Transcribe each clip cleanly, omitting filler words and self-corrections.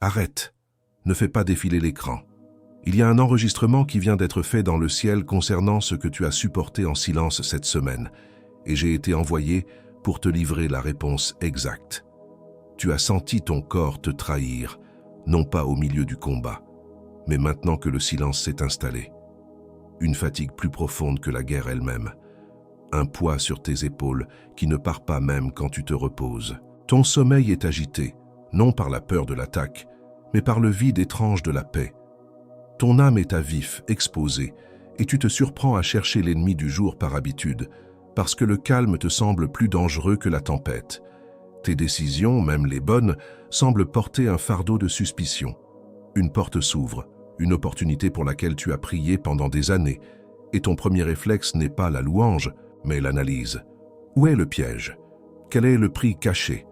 Arrête, ne fais pas défiler l'écran. Il y a un enregistrement qui vient d'être fait dans le ciel concernant ce que tu as supporté en silence cette semaine, et j'ai été envoyé pour te livrer la réponse exacte. Tu as senti ton corps te trahir, non pas au milieu du combat, mais maintenant que le silence s'est installé. Une fatigue plus profonde que la guerre elle-même. Un poids sur tes épaules qui ne part pas même quand tu te reposes. Ton sommeil est agité, non par la peur de l'attaque, mais par le vide étrange de la paix. Ton âme est à vif, exposée, et tu te surprends à chercher l'ennemi du jour par habitude, parce que le calme te semble plus dangereux que la tempête. Tes décisions, même les bonnes, semblent porter un fardeau de suspicion. Une porte s'ouvre, une opportunité pour laquelle tu as prié pendant des années, et ton premier réflexe n'est pas la louange, mais l'analyse. Où est le piège? Quel est le prix caché?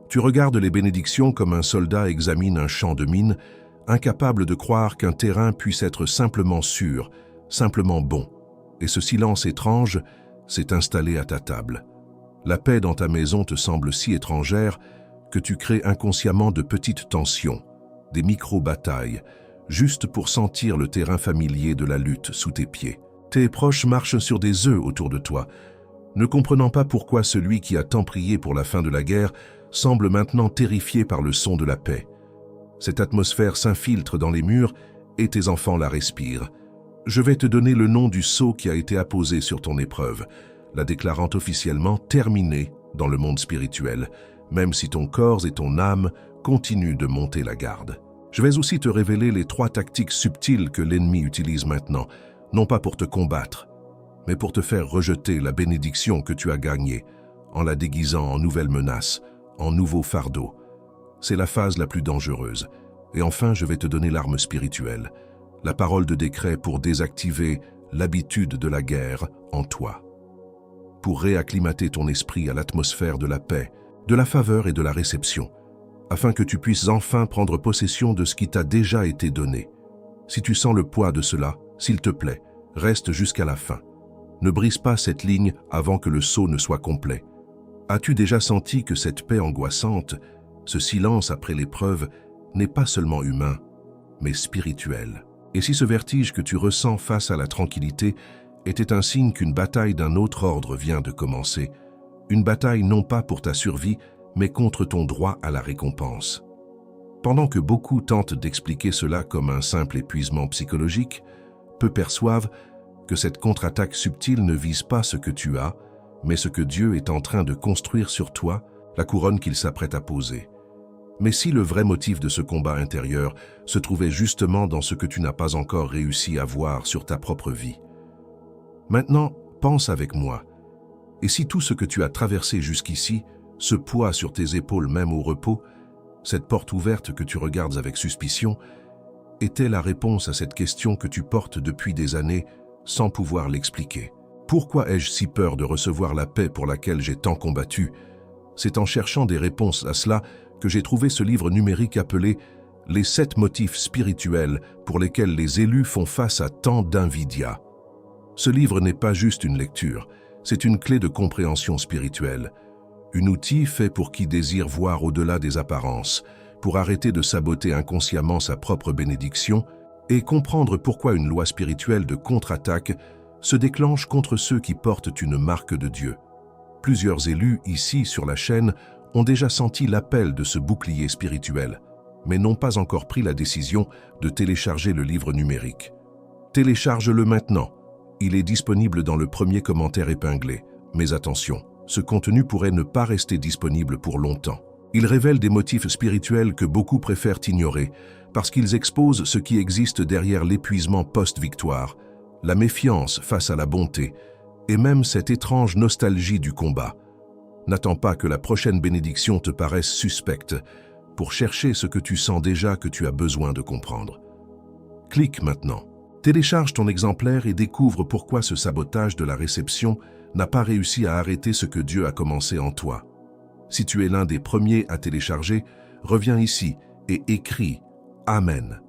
Tu regardes les bénédictions comme un soldat examine un champ de mines, incapable de croire qu'un terrain puisse être simplement sûr, simplement bon. Et ce silence étrange s'est installé à ta table. La paix dans ta maison te semble si étrangère que tu crées inconsciemment de petites tensions, des micro-batailles, juste pour sentir le terrain familier de la lutte sous tes pieds. Tes proches marchent sur des œufs autour de toi, ne comprenant pas pourquoi celui qui a tant prié pour la fin de la guerre semble maintenant terrifié par le son de la paix. Cette atmosphère s'infiltre dans les murs et tes enfants la respirent. Je vais te donner le nom du sceau qui a été apposé sur ton épreuve, la déclarant officiellement terminée dans le monde spirituel, même si ton corps et ton âme continuent de monter la garde. Je vais aussi te révéler les 3 tactiques subtiles que l'ennemi utilise maintenant, non pas pour te combattre, mais pour te faire rejeter la bénédiction que tu as gagnée, en la déguisant en nouvelles menaces, en nouveaux fardeaux. C'est la phase la plus dangereuse. Et enfin, je vais te donner l'arme spirituelle, la parole de décret pour désactiver l'habitude de la guerre en toi. Pour réacclimater ton esprit à l'atmosphère de la paix, de la faveur et de la réception, afin que tu puisses enfin prendre possession de ce qui t'a déjà été donné. Si tu sens le poids de cela, s'il te plaît, reste jusqu'à la fin. Ne brise pas cette ligne avant que le saut ne soit complet. As-tu déjà senti que cette paix angoissante, ce silence après l'épreuve, n'est pas seulement humain, mais spirituel? Et si ce vertige que tu ressens face à la tranquillité était un signe qu'une bataille d'un autre ordre vient de commencer, une bataille non pas pour ta survie, mais contre ton droit à la récompense. Pendant que beaucoup tentent d'expliquer cela comme un simple épuisement psychologique, peu perçoivent que cette contre-attaque subtile ne vise pas ce que tu as, mais ce que Dieu est en train de construire sur toi, la couronne qu'il s'apprête à poser. Mais si le vrai motif de ce combat intérieur se trouvait justement dans ce que tu n'as pas encore réussi à voir sur ta propre vie? Maintenant, pense avec moi. Et si tout ce que tu as traversé jusqu'ici, ce poids sur tes épaules même au repos, cette porte ouverte que tu regardes avec suspicion, était la réponse à cette question que tu portes depuis des années sans pouvoir l'expliquer? Pourquoi ai-je si peur de recevoir la paix pour laquelle j'ai tant combattu? C'est en cherchant des réponses à cela que j'ai trouvé ce livre numérique appelé « Les 7 motifs spirituels pour lesquels les élus font face à tant d'invidia ». Ce livre n'est pas juste une lecture, c'est une clé de compréhension spirituelle. Un outil fait pour qui désire voir au-delà des apparences, pour arrêter de saboter inconsciemment sa propre bénédiction et comprendre pourquoi une loi spirituelle de contre-attaque se déclenche contre ceux qui portent une marque de Dieu. Plusieurs élus ici sur la chaîne ont déjà senti l'appel de ce bouclier spirituel, mais n'ont pas encore pris la décision de télécharger le livre numérique. Télécharge-le maintenant. Il est disponible dans le premier commentaire épinglé. Mais attention, ce contenu pourrait ne pas rester disponible pour longtemps. Il révèle des motifs spirituels que beaucoup préfèrent ignorer parce qu'ils exposent ce qui existe derrière l'épuisement post-victoire, la méfiance face à la bonté et même cette étrange nostalgie du combat. N'attends pas que la prochaine bénédiction te paraisse suspecte pour chercher ce que tu sens déjà que tu as besoin de comprendre. Clique maintenant. Télécharge ton exemplaire et découvre pourquoi ce sabotage de la réception n'a pas réussi à arrêter ce que Dieu a commencé en toi. Si tu es l'un des premiers à télécharger, reviens ici et écris « Amen ».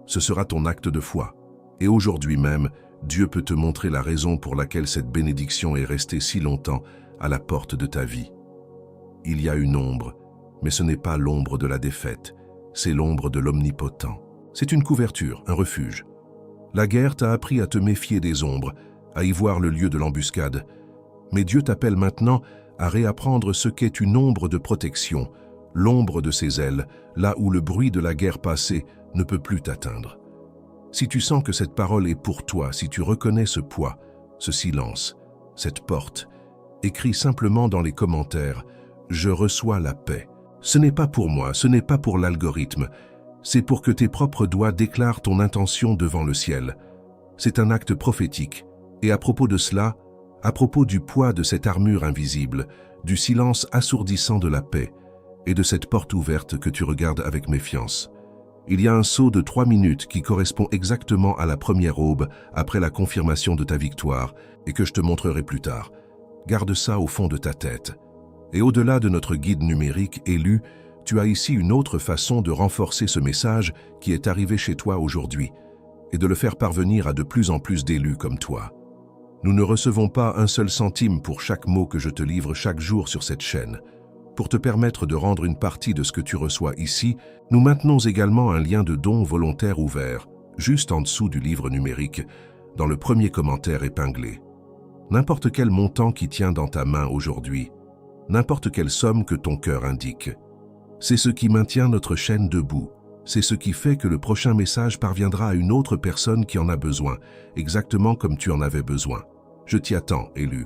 Ce sera ton acte de foi. Et aujourd'hui même, Dieu peut te montrer la raison pour laquelle cette bénédiction est restée si longtemps à la porte de ta vie. Il y a une ombre, mais ce n'est pas l'ombre de la défaite, c'est l'ombre de l'Omnipotent. C'est une couverture, un refuge. La guerre t'a appris à te méfier des ombres, à y voir le lieu de l'embuscade. Mais Dieu t'appelle maintenant à réapprendre ce qu'est une ombre de protection, l'ombre de ses ailes, là où le bruit de la guerre passée ne peut plus t'atteindre. Si tu sens que cette parole est pour toi, si tu reconnais ce poids, ce silence, cette porte, écris simplement dans les commentaires « Je reçois la paix ». Ce n'est pas pour moi, ce n'est pas pour l'algorithme, c'est pour que tes propres doigts déclarent ton intention devant le ciel. C'est un acte prophétique. Et à propos de cela, à propos du poids de cette armure invisible, du silence assourdissant de la paix et de cette porte ouverte que tu regardes avec méfiance, il y a un saut de 3 minutes qui correspond exactement à la première aube après la confirmation de ta victoire et que je te montrerai plus tard. Garde ça au fond de ta tête. Et au-delà de notre guide numérique élu, tu as ici une autre façon de renforcer ce message qui est arrivé chez toi aujourd'hui et de le faire parvenir à de plus en plus d'élus comme toi. Nous ne recevons pas un seul centime pour chaque mot que je te livre chaque jour sur cette chaîne. Pour te permettre de rendre une partie de ce que tu reçois ici, nous maintenons également un lien de don volontaire ouvert, juste en dessous du livre numérique, dans le premier commentaire épinglé. N'importe quel montant qui tient dans ta main aujourd'hui, n'importe quelle somme que ton cœur indique. C'est ce qui maintient notre chaîne debout. C'est ce qui fait que le prochain message parviendra à une autre personne qui en a besoin, exactement comme tu en avais besoin. Je t'y attends, élu.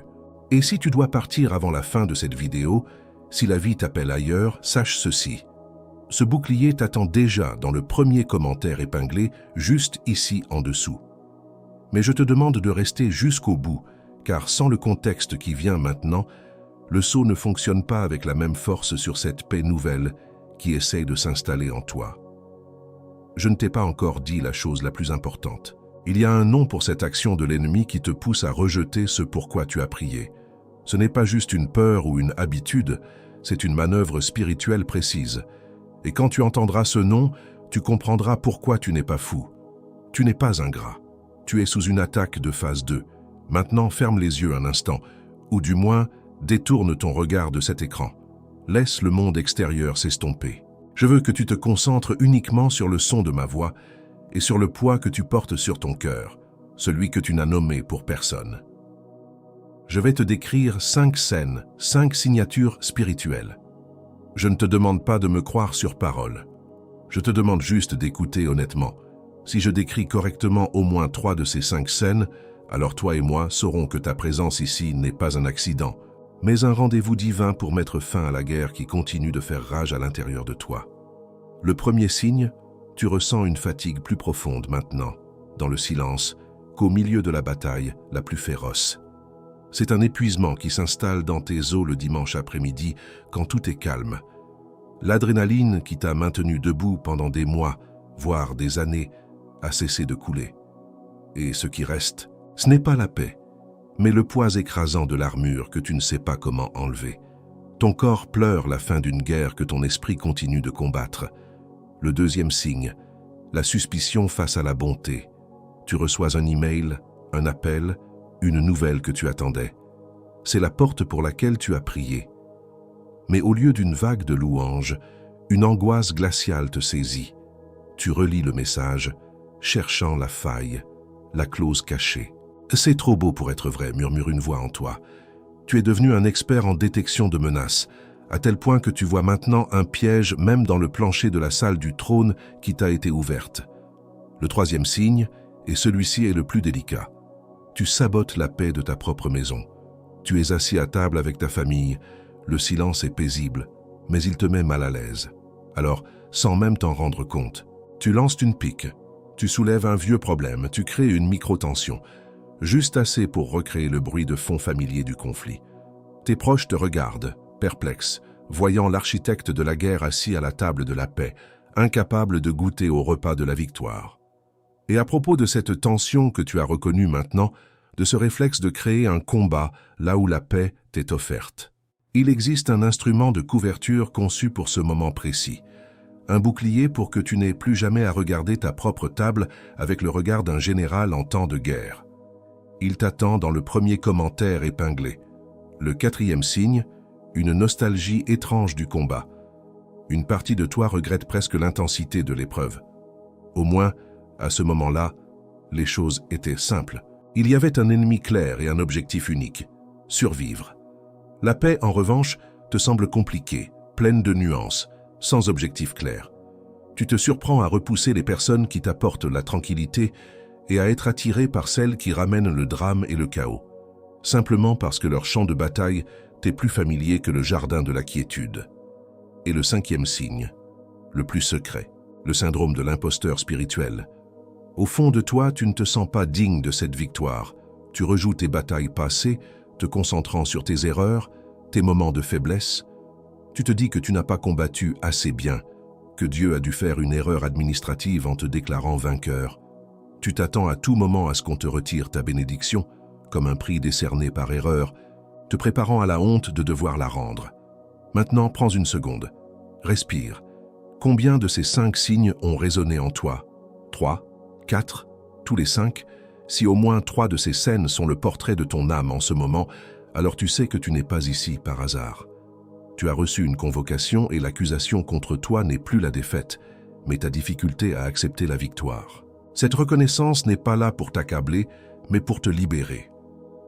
Et si tu dois partir avant la fin de cette vidéo, si la vie t'appelle ailleurs, sache ceci. Ce bouclier t'attend déjà dans le premier commentaire épinglé, juste ici en dessous. Mais je te demande de rester jusqu'au bout, car sans le contexte qui vient maintenant, le saut ne fonctionne pas avec la même force sur cette paix nouvelle qui essaye de s'installer en toi. Je ne t'ai pas encore dit la chose la plus importante. Il y a un nom pour cette action de l'ennemi qui te pousse à rejeter ce pourquoi tu as prié. Ce n'est pas juste une peur ou une habitude, c'est une manœuvre spirituelle précise. Et quand tu entendras ce nom, tu comprendras pourquoi tu n'es pas fou. Tu n'es pas ingrat. Tu es sous une attaque de phase 2. Maintenant, ferme les yeux un instant, ou du moins, détourne ton regard de cet écran. Laisse le monde extérieur s'estomper. Je veux que tu te concentres uniquement sur le son de ma voix et sur le poids que tu portes sur ton cœur, celui que tu n'as nommé pour personne. Je vais te décrire 5 scènes, 5 signatures spirituelles. Je ne te demande pas de me croire sur parole. Je te demande juste d'écouter honnêtement. Si je décris correctement au moins 3 de ces 5 scènes, alors toi et moi saurons que ta présence ici n'est pas un accident, mais un rendez-vous divin pour mettre fin à la guerre qui continue de faire rage à l'intérieur de toi. Le premier signe, tu ressens une fatigue plus profonde maintenant, dans le silence, qu'au milieu de la bataille la plus féroce. C'est un épuisement qui s'installe dans tes os le dimanche après-midi quand tout est calme. L'adrénaline qui t'a maintenu debout pendant des mois, voire des années, a cessé de couler. Et ce qui reste, ce n'est pas la paix, mais le poids écrasant de l'armure que tu ne sais pas comment enlever. Ton corps pleure la fin d'une guerre que ton esprit continue de combattre. Le deuxième signe, la suspicion face à la bonté. Tu reçois un email, un appel, une nouvelle que tu attendais. C'est la porte pour laquelle tu as prié. Mais au lieu d'une vague de louanges, une angoisse glaciale te saisit. Tu relis le message, cherchant la faille, la clause cachée. « C'est trop beau pour être vrai », murmure une voix en toi. Tu es devenu un expert en détection de menaces, à tel point que tu vois maintenant un piège même dans le plancher de la salle du trône qui t'a été ouverte. Le troisième signe, et celui-ci est le plus délicat. Tu sabotes la paix de ta propre maison. Tu es assis à table avec ta famille, le silence est paisible, mais il te met mal à l'aise. Alors, sans même t'en rendre compte, tu lances une pique, tu soulèves un vieux problème, tu crées une micro-tension, juste assez pour recréer le bruit de fond familier du conflit. Tes proches te regardent, perplexes, voyant l'architecte de la guerre assis à la table de la paix, incapable de goûter au repas de la victoire. Et à propos de cette tension que tu as reconnue maintenant, de ce réflexe de créer un combat là où la paix t'est offerte. Il existe un instrument de couverture conçu pour ce moment précis. Un bouclier pour que tu n'aies plus jamais à regarder ta propre table avec le regard d'un général en temps de guerre. Il t'attend dans le premier commentaire épinglé. Le quatrième signe, une nostalgie étrange du combat. Une partie de toi regrette presque l'intensité de l'épreuve. Au moins, à ce moment-là, les choses étaient simples. Il y avait un ennemi clair et un objectif unique: survivre. La paix, en revanche, te semble compliquée, pleine de nuances, sans objectif clair. Tu te surprends à repousser les personnes qui t'apportent la tranquillité et à être attiré par celles qui ramènent le drame et le chaos, simplement parce que leur champ de bataille t'est plus familier que le jardin de la quiétude. Et le cinquième signe, le plus secret, le syndrome de l'imposteur spirituel. Au fond de toi, tu ne te sens pas digne de cette victoire. Tu rejoues tes batailles passées, te concentrant sur tes erreurs, tes moments de faiblesse. Tu te dis que tu n'as pas combattu assez bien, que Dieu a dû faire une erreur administrative en te déclarant vainqueur. Tu t'attends à tout moment à ce qu'on te retire ta bénédiction, comme un prix décerné par erreur, te préparant à la honte de devoir la rendre. Maintenant, prends une seconde. Respire. Combien de ces 5 signes ont résonné en toi? 3, 4, tous les 5? Si au moins 3 de ces scènes sont le portrait de ton âme en ce moment, alors tu sais que tu n'es pas ici par hasard. Tu as reçu une convocation et l'accusation contre toi n'est plus la défaite, mais ta difficulté à accepter la victoire. Cette reconnaissance n'est pas là pour t'accabler, mais pour te libérer.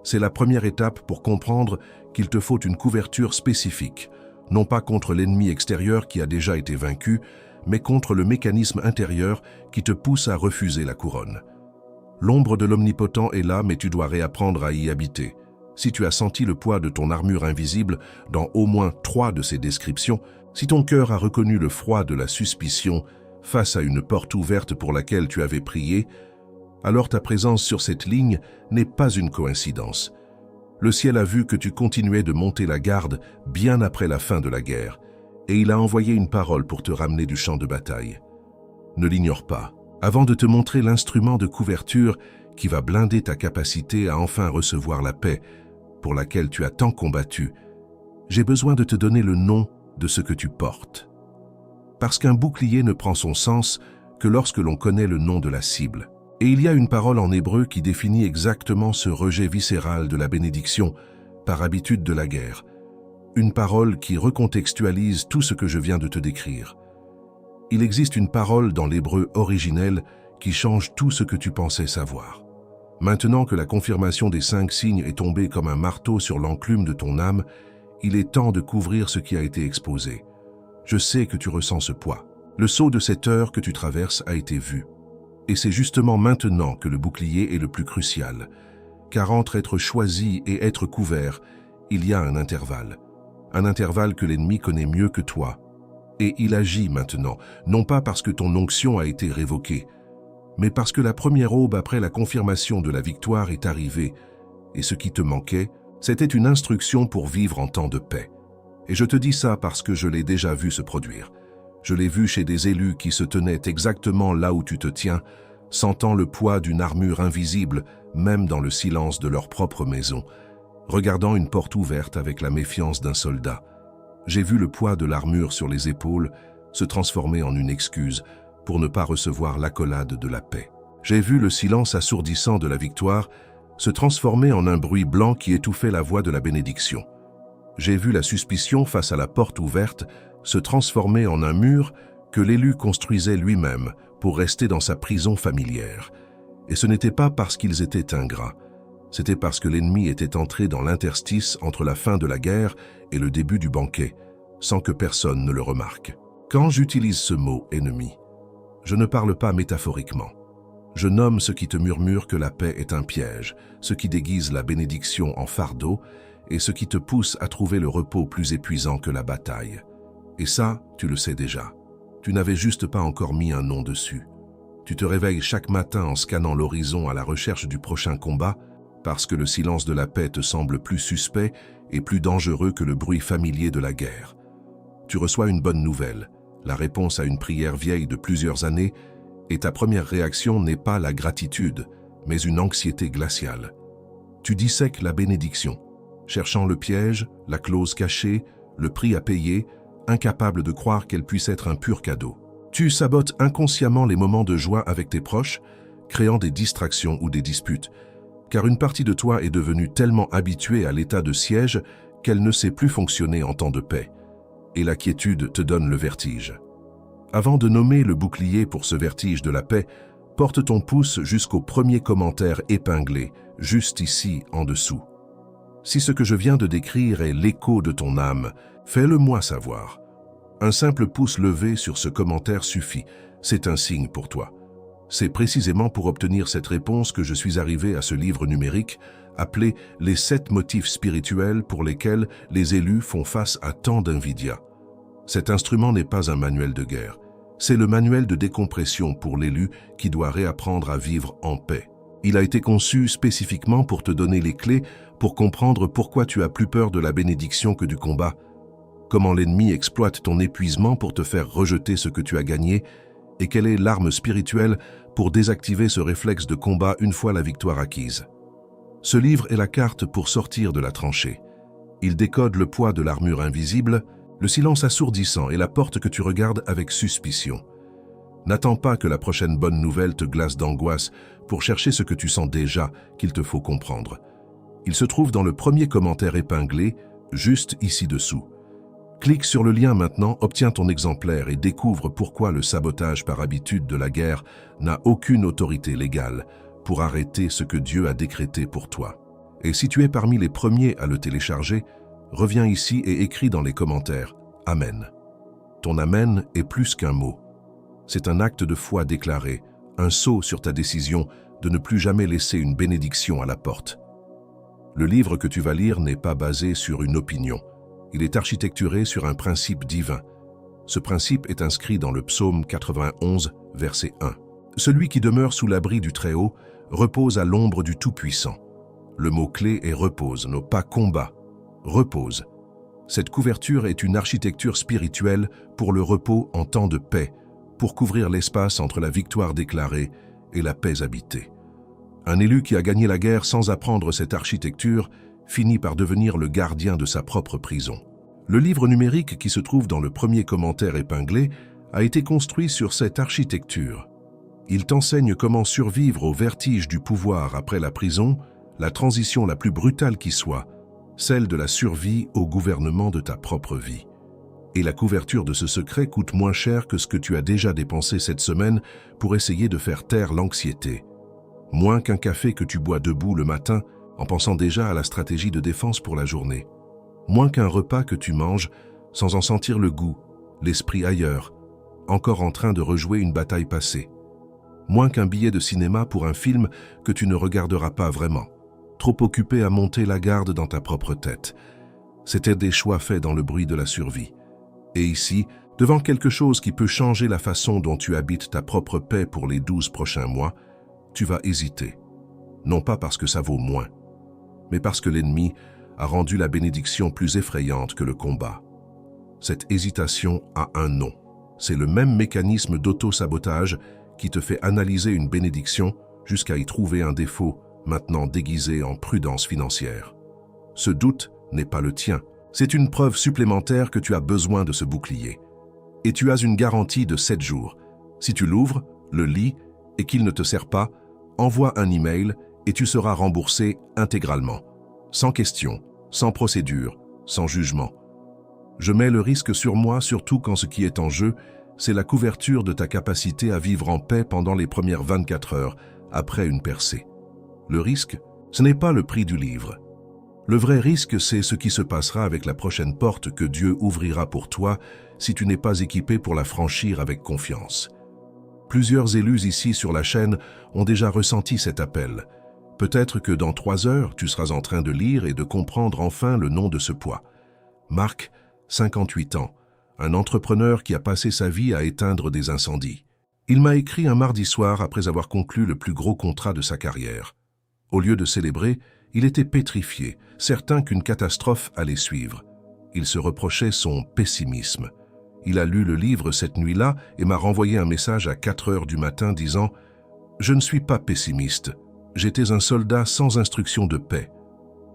C'est la première étape pour comprendre qu'il te faut une couverture spécifique, non pas contre l'ennemi extérieur qui a déjà été vaincu, mais contre le mécanisme intérieur qui te pousse à refuser la couronne. L'ombre de l'omnipotent est là, mais tu dois réapprendre à y habiter. Si tu as senti le poids de ton armure invisible dans au moins 3 de ces descriptions, si ton cœur a reconnu le froid de la suspicion face à une porte ouverte pour laquelle tu avais prié, alors ta présence sur cette ligne n'est pas une coïncidence. Le ciel a vu que tu continuais de monter la garde bien après la fin de la guerre, et il a envoyé une parole pour te ramener du champ de bataille. Ne l'ignore pas. Avant de te montrer l'instrument de couverture qui va blinder ta capacité à enfin recevoir la paix pour laquelle tu as tant combattu, j'ai besoin de te donner le nom de ce que tu portes. Parce qu'un bouclier ne prend son sens que lorsque l'on connaît le nom de la cible. Et il y a une parole en hébreu qui définit exactement ce rejet viscéral de la bénédiction par habitude de la guerre. Une parole qui recontextualise tout ce que je viens de te décrire. Il existe une parole dans l'hébreu originel qui change tout ce que tu pensais savoir. Maintenant que la confirmation des 5 signes est tombée comme un marteau sur l'enclume de ton âme, il est temps de couvrir ce qui a été exposé. Je sais que tu ressens ce poids. Le sceau de cette heure que tu traverses a été vu. Et c'est justement maintenant que le bouclier est le plus crucial, car entre être choisi et être couvert, il y a un intervalle que l'ennemi connaît mieux que toi. Et il agit maintenant, non pas parce que ton onction a été révoquée, mais parce que la première aube après la confirmation de la victoire est arrivée, et ce qui te manquait, c'était une instruction pour vivre en temps de paix. Et je te dis ça parce que je l'ai déjà vu se produire. Je l'ai vu chez des élus qui se tenaient exactement là où tu te tiens, sentant le poids d'une armure invisible, même dans le silence de leur propre maison, regardant une porte ouverte avec la méfiance d'un soldat. J'ai vu le poids de l'armure sur les épaules se transformer en une excuse pour ne pas recevoir l'accolade de la paix. J'ai vu le silence assourdissant de la victoire se transformer en un bruit blanc qui étouffait la voix de la bénédiction. J'ai vu la suspicion face à la porte ouverte se transformer en un mur que l'élu construisait lui-même pour rester dans sa prison familière. Et ce n'était pas parce qu'ils étaient ingrats, c'était parce que l'ennemi était entré dans l'interstice entre la fin de la guerre et le début du banquet, sans que personne ne le remarque. Quand j'utilise ce mot « ennemi », je ne parle pas métaphoriquement. Je nomme ce qui te murmure que la paix est un piège, ce qui déguise la bénédiction en fardeau et ce qui te pousse à trouver le repos plus épuisant que la bataille. Et ça, tu le sais déjà. Tu n'avais juste pas encore mis un nom dessus. Tu te réveilles chaque matin en scannant l'horizon à la recherche du prochain combat parce que le silence de la paix te semble plus suspect et plus dangereux que le bruit familier de la guerre. Tu reçois une bonne nouvelle, la réponse à une prière vieille de plusieurs années, et ta première réaction n'est pas la gratitude, mais une anxiété glaciale. Tu dissèques la bénédiction, cherchant le piège, la clause cachée, le prix à payer, incapable de croire qu'elle puisse être un pur cadeau. Tu sabotes inconsciemment les moments de joie avec tes proches, créant des distractions ou des disputes, car une partie de toi est devenue tellement habituée à l'état de siège qu'elle ne sait plus fonctionner en temps de paix. et la quiétude te donne le vertige. Avant de nommer le bouclier pour ce vertige de la paix, porte ton pouce jusqu'au premier commentaire épinglé, juste ici en dessous. Si ce que je viens de décrire est l'écho de ton âme, fais-le-moi savoir. Un simple pouce levé sur ce commentaire suffit, c'est un signe pour toi. C'est précisément pour obtenir cette réponse que je suis arrivé à ce livre numérique appelé « Les 7 motifs spirituels pour lesquels les élus font face à tant d'invidia ». Cet instrument n'est pas un manuel de guerre, c'est le manuel de décompression pour l'élu qui doit réapprendre à vivre en paix. Il a été conçu spécifiquement pour te donner les clés pour comprendre pourquoi tu as plus peur de la bénédiction que du combat, comment l'ennemi exploite ton épuisement pour te faire rejeter ce que tu as gagné, et quelle est l'arme spirituelle pour désactiver ce réflexe de combat une fois la victoire acquise. Ce livre est la carte pour sortir de la tranchée. Il décode le poids de l'armure invisible, le silence assourdissant et la porte que tu regardes avec suspicion. N'attends pas que la prochaine bonne nouvelle te glace d'angoisse pour chercher ce que tu sens déjà qu'il te faut comprendre. Il se trouve dans le premier commentaire épinglé, juste ici dessous. Clique sur le lien maintenant, obtiens ton exemplaire et découvre pourquoi le sabotage par habitude de la guerre n'a aucune autorité légale pour arrêter ce que Dieu a décrété pour toi. Et si tu es parmi les premiers à le télécharger, reviens ici et écris dans les commentaires « Amen ». Ton « Amen » est plus qu'un mot. C'est un acte de foi déclaré, un sceau sur ta décision de ne plus jamais laisser une bénédiction à la porte. Le livre que tu vas lire n'est pas basé sur une opinion. Il est architecturé sur un principe divin. Ce principe est inscrit dans le psaume 91, verset 1. Celui qui demeure sous l'abri du Très-Haut repose à l'ombre du Tout-Puissant. Le mot-clé est repose, non pas combat. Repose. Cette couverture est une architecture spirituelle pour le repos en temps de paix, pour couvrir l'espace entre la victoire déclarée et la paix habitée. Un élu qui a gagné la guerre sans apprendre cette architecture finit par devenir le gardien de sa propre prison. Le livre numérique qui se trouve dans le premier commentaire épinglé a été construit sur cette architecture. Il t'enseigne comment survivre au vertige du pouvoir après la prison, la transition la plus brutale qui soit, celle de la survie au gouvernement de ta propre vie. Et la couverture de ce secret coûte moins cher que ce que tu as déjà dépensé cette semaine pour essayer de faire taire l'anxiété. Moins qu'un café que tu bois debout le matin en pensant déjà à la stratégie de défense pour la journée. Moins qu'un repas que tu manges sans en sentir le goût, l'esprit ailleurs, encore en train de rejouer une bataille passée. Moins qu'un billet de cinéma pour un film que tu ne regarderas pas vraiment, trop occupé à monter la garde dans ta propre tête. C'étaient des choix faits dans le bruit de la survie. Et ici, devant quelque chose qui peut changer la façon dont tu habites ta propre paix pour les 12 prochains mois, tu vas hésiter. Non pas parce que ça vaut moins, mais parce que l'ennemi a rendu la bénédiction plus effrayante que le combat. Cette hésitation a un nom. C'est le même mécanisme d'auto-sabotage qui te fait analyser une bénédiction jusqu'à y trouver un défaut, maintenant déguisé en prudence financière. Ce doute n'est pas le tien. C'est une preuve supplémentaire que tu as besoin de ce bouclier. Et tu as une garantie de 7 jours. Si tu l'ouvres, le lis et qu'il ne te sert pas, envoie un email et tu seras remboursé intégralement, sans question, sans procédure, sans jugement. Je mets le risque sur moi, surtout quand ce qui est en jeu, c'est la couverture de ta capacité à vivre en paix pendant les premières 24 heures après une percée. Le risque, ce n'est pas le prix du livre. Le vrai risque, c'est ce qui se passera avec la prochaine porte que Dieu ouvrira pour toi si tu n'es pas équipé pour la franchir avec confiance. Plusieurs élus ici sur la chaîne ont déjà ressenti cet appel. Peut-être que dans 3 heures, tu seras en train de lire et de comprendre enfin le nom de ce poids. Marc, 58 ans, un entrepreneur qui a passé sa vie à éteindre des incendies. Il m'a écrit un mardi soir après avoir conclu le plus gros contrat de sa carrière. Au lieu de célébrer, il était pétrifié, certain qu'une catastrophe allait suivre. Il se reprochait son pessimisme. Il a lu le livre cette nuit-là et m'a renvoyé un message à 4 heures du matin disant « Je ne suis pas pessimiste. J'étais un soldat sans instruction de paix.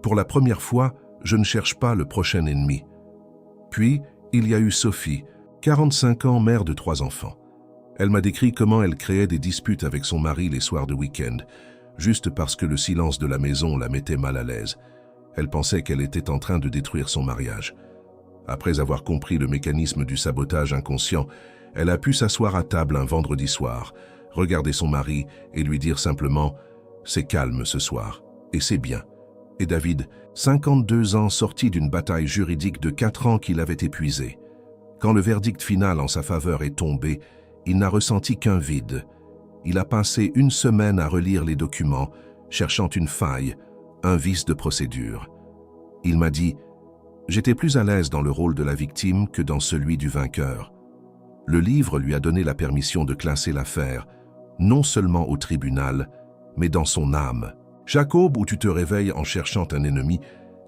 Pour la première fois, je ne cherche pas le prochain ennemi. » Puis, il y a eu Sophie, 45 ans, mère de 3 enfants. Elle m'a décrit comment elle créait des disputes avec son mari les soirs de week-end, juste parce que le silence de la maison la mettait mal à l'aise. Elle pensait qu'elle était en train de détruire son mariage. Après avoir compris le mécanisme du sabotage inconscient, elle a pu s'asseoir à table un vendredi soir, regarder son mari et lui dire simplement « C'est calme ce soir, et c'est bien ». Et David, 52 ans sorti d'une bataille juridique de 4 ans qu'il avait épuisée. Quand le verdict final en sa faveur est tombé, il n'a ressenti qu'un vide. Il a passé une semaine à relire les documents, cherchant une faille, un vice de procédure. Il m'a dit « J'étais plus à l'aise dans le rôle de la victime que dans celui du vainqueur ». Le livre lui a donné la permission de classer l'affaire, non seulement au tribunal, mais dans son âme. Chaque aube où tu te réveilles en cherchant un ennemi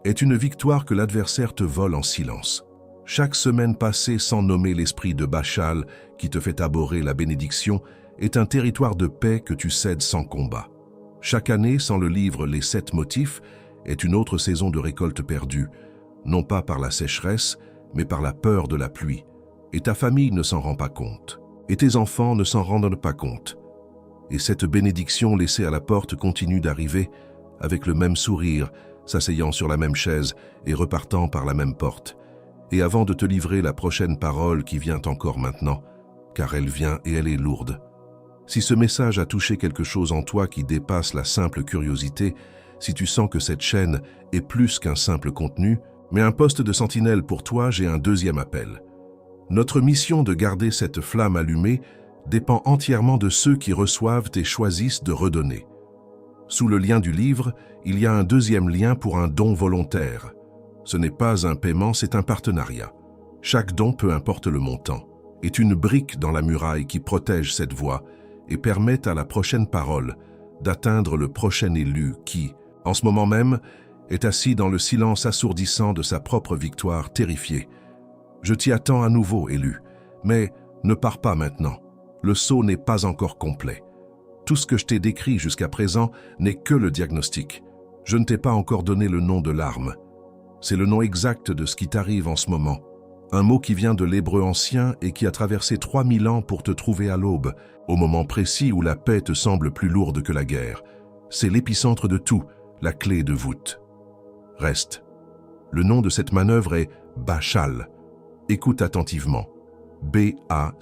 est une victoire que l'adversaire te vole en silence. Chaque semaine passée sans nommer l'esprit de Bachal qui te fait abhorrer la bénédiction est un territoire de paix que tu cèdes sans combat. Chaque année sans le livre Les 7 motifs est une autre saison de récolte perdue, non pas par la sécheresse, mais par la peur de la pluie. Et ta famille ne s'en rend pas compte. Et tes enfants ne s'en rendent pas compte. Et cette bénédiction laissée à la porte continue d'arriver, avec le même sourire, s'asseyant sur la même chaise et repartant par la même porte. Et avant de te livrer la prochaine parole qui vient encore maintenant, car elle vient et elle est lourde. Si ce message a touché quelque chose en toi qui dépasse la simple curiosité, si tu sens que cette chaîne est plus qu'un simple contenu, mais un poste de sentinelle pour toi, j'ai un deuxième appel. Notre mission de garder cette flamme allumée dépend entièrement de ceux qui reçoivent et choisissent de redonner. Sous le lien du livre, il y a un deuxième lien pour un don volontaire. Ce n'est pas un paiement, c'est un partenariat. Chaque don, peu importe le montant, est une brique dans la muraille qui protège cette voie et permet à la prochaine parole d'atteindre le prochain élu qui, en ce moment même, est assis dans le silence assourdissant de sa propre victoire terrifiée. Je t'y attends à nouveau, élu, mais ne pars pas maintenant. Le saut n'est pas encore complet. Tout ce que je t'ai décrit jusqu'à présent n'est que le diagnostic. Je ne t'ai pas encore donné le nom de l'arme. C'est le nom exact de ce qui t'arrive en ce moment. Un mot qui vient de l'hébreu ancien et qui a traversé 3000 ans pour te trouver à l'aube, au moment précis où la paix te semble plus lourde que la guerre. C'est l'épicentre de tout, la clé de voûte. Reste. Le nom de cette manœuvre est Bachal. Écoute attentivement. B-A-C-H-A-L.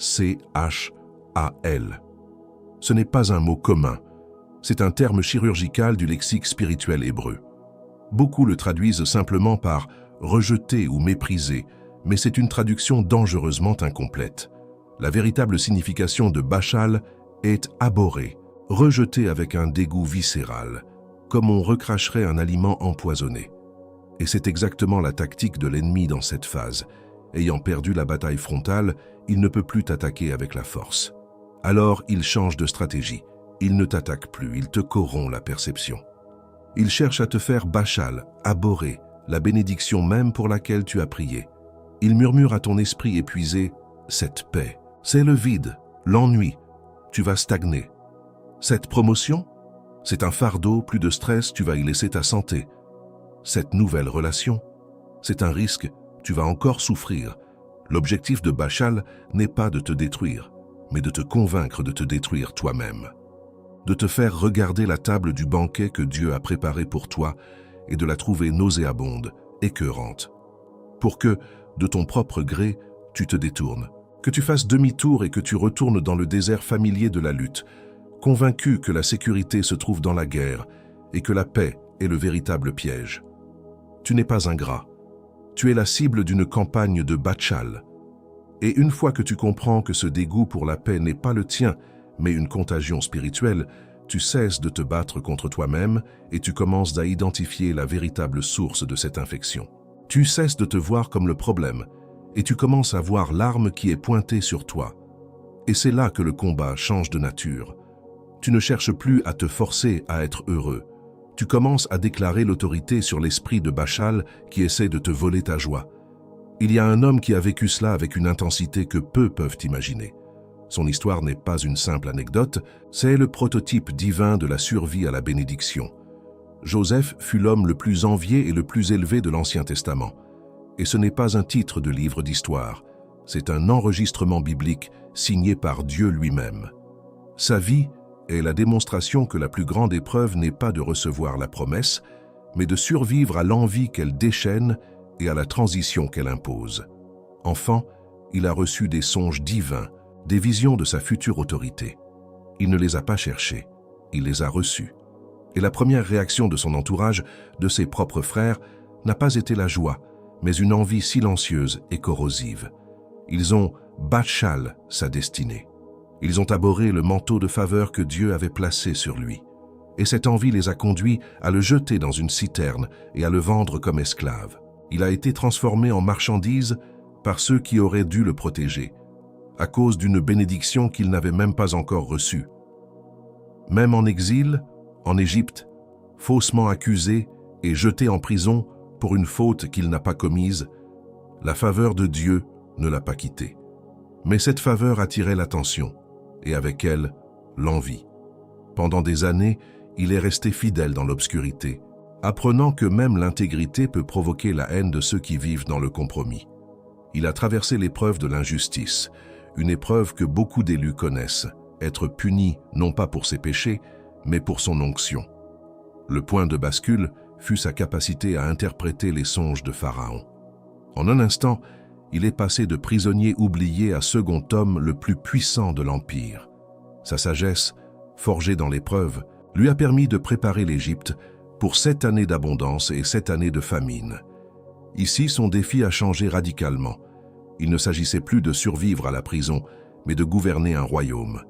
Ce n'est pas un mot commun. C'est un terme chirurgical du lexique spirituel hébreu. Beaucoup le traduisent simplement par « rejeter » ou « mépriser », mais c'est une traduction dangereusement incomplète. La véritable signification de Bachal est « abhorrer », rejeter avec un dégoût viscéral, comme on recracherait un aliment empoisonné. Et c'est exactement la tactique de l'ennemi dans cette phase. Ayant perdu la bataille frontale, il ne peut plus t'attaquer avec la force. Alors il change de stratégie. Il ne t'attaque plus, il te corrompt la perception. Il cherche à te faire Bachal, abhorrer, la bénédiction même pour laquelle tu as prié. Il murmure à ton esprit épuisé, cette paix, c'est le vide, l'ennui, tu vas stagner. Cette promotion, c'est un fardeau, plus de stress, tu vas y laisser ta santé. Cette nouvelle relation, c'est un risque, tu vas encore souffrir. L'objectif de Bachal n'est pas de te détruire, mais de te convaincre de te détruire toi-même. De te faire regarder la table du banquet que Dieu a préparé pour toi et de la trouver nauséabonde, écœurante. Pour que, de ton propre gré, tu te détournes, que tu fasses demi-tour et que tu retournes dans le désert familier de la lutte, convaincu que la sécurité se trouve dans la guerre et que la paix est le véritable piège. Tu n'es pas ingrat. Tu es la cible d'une campagne de Bachal. Et une fois que tu comprends que ce dégoût pour la paix n'est pas le tien, mais une contagion spirituelle, tu cesses de te battre contre toi-même et tu commences à identifier la véritable source de cette infection. Tu cesses de te voir comme le problème et tu commences à voir l'arme qui est pointée sur toi. Et c'est là que le combat change de nature. Tu ne cherches plus à te forcer à être heureux. Tu commences à déclarer l'autorité sur l'esprit de Bachal qui essaie de te voler ta joie. Il y a un homme qui a vécu cela avec une intensité que peu peuvent imaginer. Son histoire n'est pas une simple anecdote, c'est le prototype divin de la survie à la bénédiction. Joseph fut l'homme le plus envié et le plus élevé de l'Ancien Testament. Et ce n'est pas un titre de livre d'histoire, c'est un enregistrement biblique signé par Dieu lui-même. Sa vie est la démonstration que la plus grande épreuve n'est pas de recevoir la promesse, mais de survivre à l'envie qu'elle déchaîne et à la transition qu'elle impose. Enfant, il a reçu des songes divins, des visions de sa future autorité. Il ne les a pas cherchés, il les a reçus. Et la première réaction de son entourage, de ses propres frères, n'a pas été la joie, mais une envie silencieuse et corrosive. Ils ont bâchal sa destinée. Ils ont abhorré le manteau de faveur que Dieu avait placé sur lui. Et cette envie les a conduits à le jeter dans une citerne et à le vendre comme esclave. Il a été transformé en marchandise par ceux qui auraient dû le protéger, à cause d'une bénédiction qu'il n'avait même pas encore reçue. Même en exil, en Égypte, faussement accusé et jeté en prison pour une faute qu'il n'a pas commise, la faveur de Dieu ne l'a pas quitté. Mais cette faveur attirait l'attention, et avec elle, l'envie. Pendant des années, il est resté fidèle dans l'obscurité, apprenant que même l'intégrité peut provoquer la haine de ceux qui vivent dans le compromis. Il a traversé l'épreuve de l'injustice, une épreuve que beaucoup d'élus connaissent, être puni non pas pour ses péchés, mais pour son onction. Le point de bascule fut sa capacité à interpréter les songes de Pharaon. En un instant, il est passé de prisonnier oublié à second homme le plus puissant de l'Empire. Sa sagesse, forgée dans l'épreuve, lui a permis de préparer l'Égypte pour 7 années d'abondance et 7 années de famine. Ici, son défi a changé radicalement. Il ne s'agissait plus de survivre à la prison, mais de gouverner un royaume.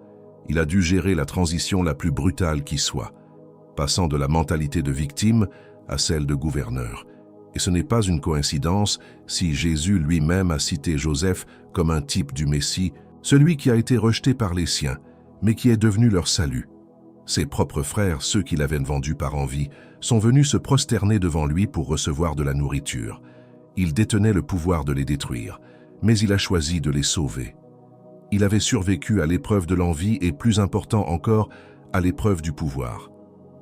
Il a dû gérer la transition la plus brutale qui soit, passant de la mentalité de victime à celle de gouverneur. Et ce n'est pas une coïncidence si Jésus lui-même a cité Joseph comme un type du Messie, celui qui a été rejeté par les siens, mais qui est devenu leur salut. Ses propres frères, ceux qui l'avaient vendu par envie, sont venus se prosterner devant lui pour recevoir de la nourriture. Il détenait le pouvoir de les détruire, mais il a choisi de les sauver. Il avait survécu à l'épreuve de l'envie et, plus important encore, à l'épreuve du pouvoir.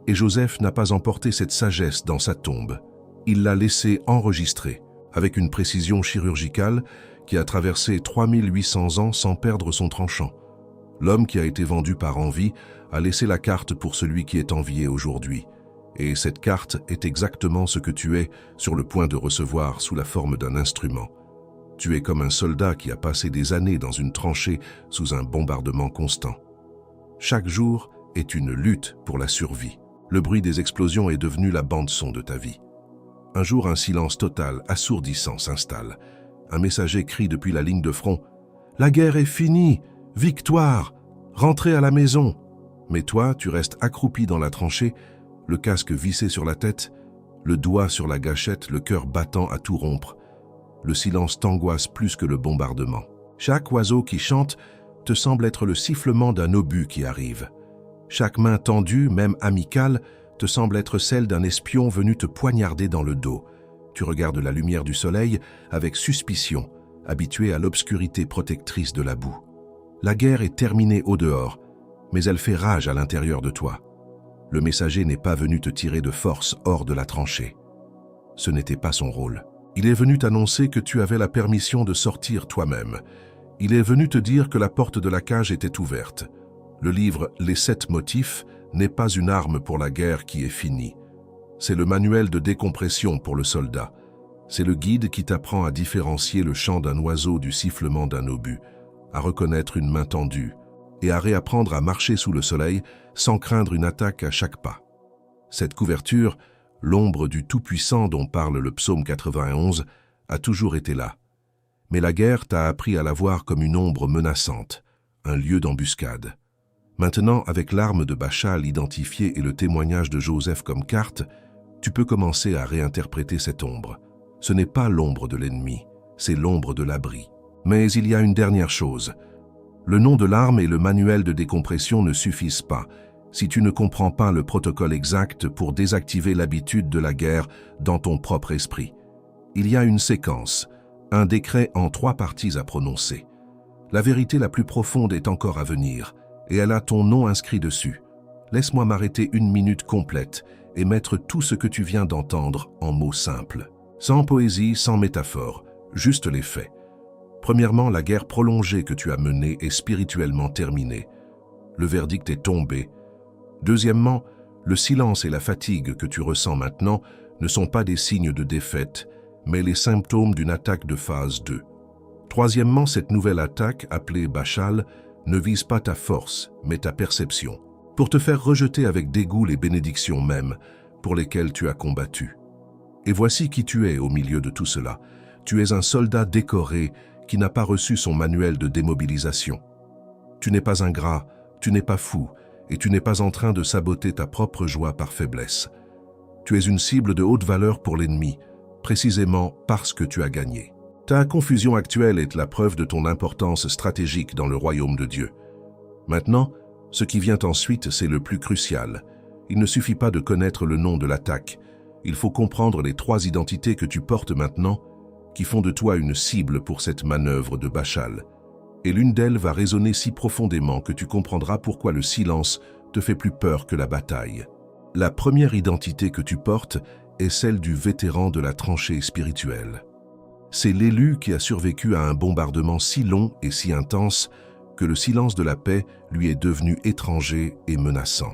Et Joseph n'a pas emporté cette sagesse dans sa tombe. Il l'a laissée enregistrer, avec une précision chirurgicale qui a traversé 3800 ans sans perdre son tranchant. L'homme qui a été vendu par envie a laissé la carte pour celui qui est envié aujourd'hui. Et cette carte est exactement ce que tu es sur le point de recevoir sous la forme d'un instrument. Tu es comme un soldat qui a passé des années dans une tranchée sous un bombardement constant. Chaque jour est une lutte pour la survie. Le bruit des explosions est devenu la bande-son de ta vie. Un jour, un silence total, assourdissant s'installe. Un messager crie depuis la ligne de front « La guerre est finie! Victoire! Rentrez à la maison !» Mais toi, tu restes accroupi dans la tranchée, le casque vissé sur la tête, le doigt sur la gâchette, le cœur battant à tout rompre. Le silence t'angoisse plus que le bombardement. Chaque oiseau qui chante te semble être le sifflement d'un obus qui arrive. Chaque main tendue, même amicale, te semble être celle d'un espion venu te poignarder dans le dos. Tu regardes la lumière du soleil avec suspicion, habitué à l'obscurité protectrice de la boue. La guerre est terminée au dehors, mais elle fait rage à l'intérieur de toi. Le messager n'est pas venu te tirer de force hors de la tranchée. Ce n'était pas son rôle. Il est venu t'annoncer que tu avais la permission de sortir toi-même. Il est venu te dire que la porte de la cage était ouverte. Le livre « Les 7 motifs » n'est pas une arme pour la guerre qui est finie. C'est le manuel de décompression pour le soldat. C'est le guide qui t'apprend à différencier le chant d'un oiseau du sifflement d'un obus, à reconnaître une main tendue et à réapprendre à marcher sous le soleil sans craindre une attaque à chaque pas. Cette couverture, l'ombre du Tout-Puissant dont parle le psaume 91, a toujours été là. Mais la guerre t'a appris à la voir comme une ombre menaçante, un lieu d'embuscade. Maintenant, avec l'arme de Bachal identifiée et le témoignage de Joseph comme carte, tu peux commencer à réinterpréter cette ombre. Ce n'est pas l'ombre de l'ennemi, c'est l'ombre de l'abri. Mais il y a une dernière chose. Le nom de l'arme et le manuel de décompression ne suffisent pas si tu ne comprends pas le protocole exact pour désactiver l'habitude de la guerre dans ton propre esprit. Il y a une séquence, un décret en 3 parties à prononcer. La vérité la plus profonde est encore à venir, et elle a ton nom inscrit dessus. Laisse-moi m'arrêter 1 minute complète et mettre tout ce que tu viens d'entendre en mots simples. Sans poésie, sans métaphore, juste les faits. Premièrement, la guerre prolongée que tu as menée est spirituellement terminée. Le verdict est tombé. Deuxièmement, le silence et la fatigue que tu ressens maintenant ne sont pas des signes de défaite, mais les symptômes d'une attaque de phase 2. Troisièmement, cette nouvelle attaque, appelée Bashal, ne vise pas ta force, mais ta perception, pour te faire rejeter avec dégoût les bénédictions mêmes pour lesquelles tu as combattu. Et voici qui tu es au milieu de tout cela. Tu es un soldat décoré qui n'a pas reçu son manuel de démobilisation. Tu n'es pas ingrat, tu n'es pas fou, et tu n'es pas en train de saboter ta propre joie par faiblesse. Tu es une cible de haute valeur pour l'ennemi, précisément parce que tu as gagné. Ta confusion actuelle est la preuve de ton importance stratégique dans le royaume de Dieu. Maintenant, ce qui vient ensuite, c'est le plus crucial. Il ne suffit pas de connaître le nom de l'attaque. Il faut comprendre les 3 identités que tu portes maintenant, qui font de toi une cible pour cette manœuvre de Bashal. Et l'une d'elles va résonner si profondément que tu comprendras pourquoi le silence te fait plus peur que la bataille. La première identité que tu portes est celle du vétéran de la tranchée spirituelle. C'est l'élu qui a survécu à un bombardement si long et si intense que le silence de la paix lui est devenu étranger et menaçant.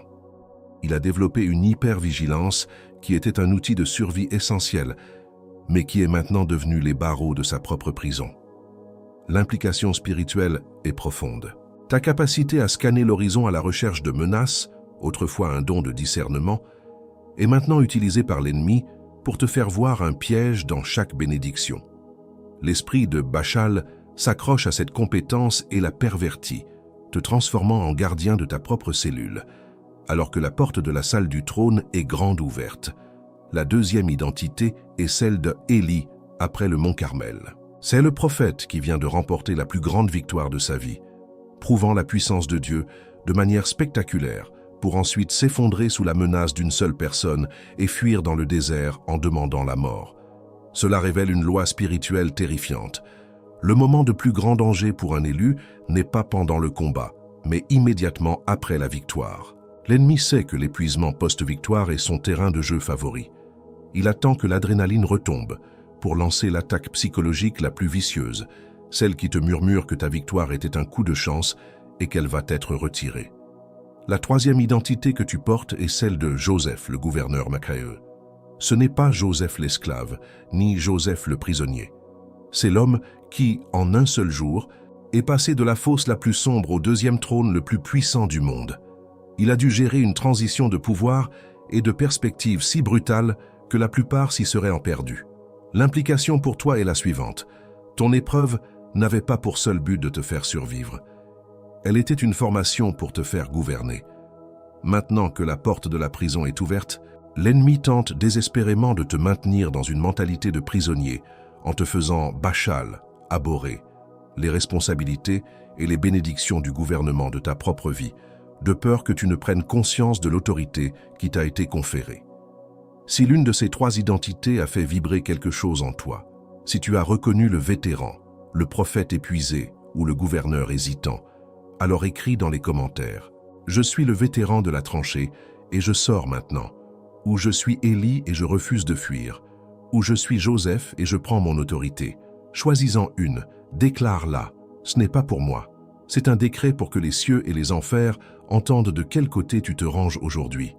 Il a développé une hypervigilance qui était un outil de survie essentiel, mais qui est maintenant devenu les barreaux de sa propre prison. L'implication spirituelle est profonde. Ta capacité à scanner l'horizon à la recherche de menaces, autrefois un don de discernement, est maintenant utilisée par l'ennemi pour te faire voir un piège dans chaque bénédiction. L'esprit de Bashal s'accroche à cette compétence et la pervertit, te transformant en gardien de ta propre cellule, alors que la porte de la salle du trône est grande ouverte. La deuxième identité est celle de Élie après le mont Carmel. C'est le prophète qui vient de remporter la plus grande victoire de sa vie, prouvant la puissance de Dieu de manière spectaculaire pour ensuite s'effondrer sous la menace d'une seule personne et fuir dans le désert en demandant la mort. Cela révèle une loi spirituelle terrifiante. Le moment de plus grand danger pour un élu n'est pas pendant le combat, mais immédiatement après la victoire. L'ennemi sait que l'épuisement post-victoire est son terrain de jeu favori. Il attend que l'adrénaline retombe pour lancer l'attaque psychologique la plus vicieuse, celle qui te murmure que ta victoire était un coup de chance et qu'elle va être retirée. La troisième identité que tu portes est celle de Joseph, le gouverneur Maccréeux. Ce n'est pas Joseph l'esclave, ni Joseph le prisonnier. C'est l'homme qui, en un seul jour, est passé de la fosse la plus sombre au deuxième trône le plus puissant du monde. Il a dû gérer une transition de pouvoir et de perspective si brutale que la plupart s'y seraient en perdus. L'implication pour toi est la suivante. Ton épreuve n'avait pas pour seul but de te faire survivre. Elle était une formation pour te faire gouverner. Maintenant que la porte de la prison est ouverte, l'ennemi tente désespérément de te maintenir dans une mentalité de prisonnier en te faisant Bashal, abhorrer les responsabilités et les bénédictions du gouvernement de ta propre vie, de peur que tu ne prennes conscience de l'autorité qui t'a été conférée. Si l'une de ces 3 identités a fait vibrer quelque chose en toi, si tu as reconnu le vétéran, le prophète épuisé ou le gouverneur hésitant, alors écris dans les commentaires « Je suis le vétéran de la tranchée et je sors maintenant » ou « Je suis Élie et je refuse de fuir » ou « Je suis Joseph et je prends mon autorité ». Choisis-en une, déclare-la. Ce n'est pas pour moi. C'est un décret pour que les cieux et les enfers entendent de quel côté tu te ranges aujourd'hui.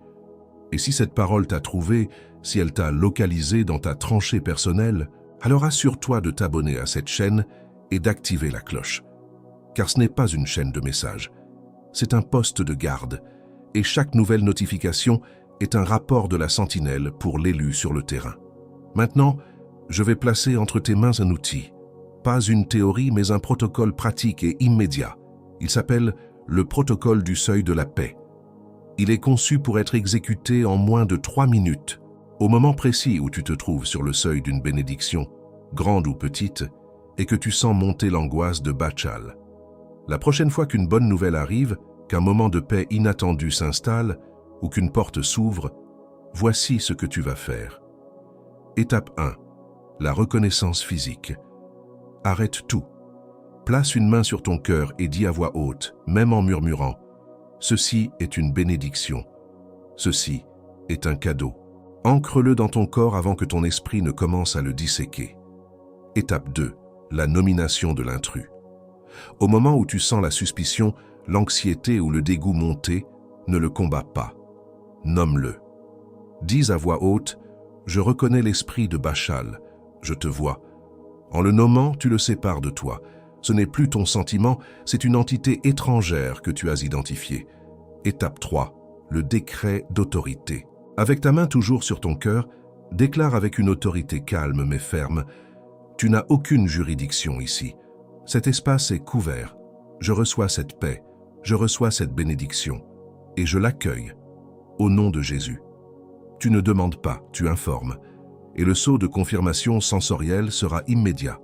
Et si cette parole t'a trouvé, si elle t'a localisé dans ta tranchée personnelle, alors assure-toi de t'abonner à cette chaîne et d'activer la cloche. Car ce n'est pas une chaîne de messages, c'est un poste de garde, et chaque nouvelle notification est un rapport de la sentinelle pour l'élu sur le terrain. Maintenant, je vais placer entre tes mains un outil, pas une théorie mais un protocole pratique et immédiat. Il s'appelle le protocole du seuil de la paix. Il est conçu pour être exécuté en moins de 3 minutes, au moment précis où tu te trouves sur le seuil d'une bénédiction, grande ou petite, et que tu sens monter l'angoisse de Bashal. La prochaine fois qu'une bonne nouvelle arrive, qu'un moment de paix inattendu s'installe ou qu'une porte s'ouvre, voici ce que tu vas faire. Étape 1. La reconnaissance physique. Arrête tout. Place une main sur ton cœur et dis à voix haute, même en murmurant, « Ceci est une bénédiction. Ceci est un cadeau. » Ancre-le dans ton corps avant que ton esprit ne commence à le disséquer. Étape 2. La nomination de l'intrus. Au moment où tu sens la suspicion, l'anxiété ou le dégoût monter, ne le combats pas. Nomme-le. Dis à voix haute, « Je reconnais l'esprit de Bashal. je te vois. En le nommant, tu le sépares de toi. Ce n'est plus ton sentiment, c'est une entité étrangère que tu as identifiée. Étape 3. Le décret d'autorité. Avec ta main toujours sur ton cœur, déclare avec une autorité calme mais ferme: tu n'as aucune juridiction ici. Cet espace est couvert. Je reçois cette paix, je reçois cette bénédiction, et je l'accueille, au nom de Jésus. Tu ne demandes pas, tu informes, et le saut de confirmation sensorielle sera immédiat.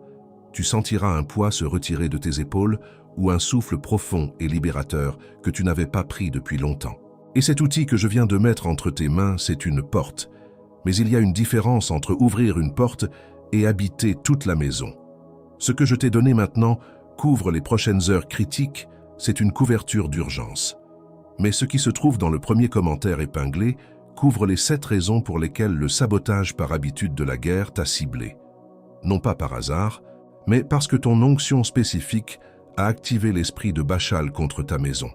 Tu sentiras un poids se retirer de tes épaules ou un souffle profond et libérateur que tu n'avais pas pris depuis longtemps. Et cet outil que je viens de mettre entre tes mains, c'est une porte. Mais il y a une différence entre ouvrir une porte et habiter toute la maison. Ce que je t'ai donné maintenant couvre les prochaines heures critiques, c'est une couverture d'urgence. Mais ce qui se trouve dans le premier commentaire épinglé couvre les 7 raisons pour lesquelles le sabotage par habitude de la guerre t'a ciblé. Non pas par hasard, mais parce que ton onction spécifique a activé l'esprit de Bachal contre ta maison.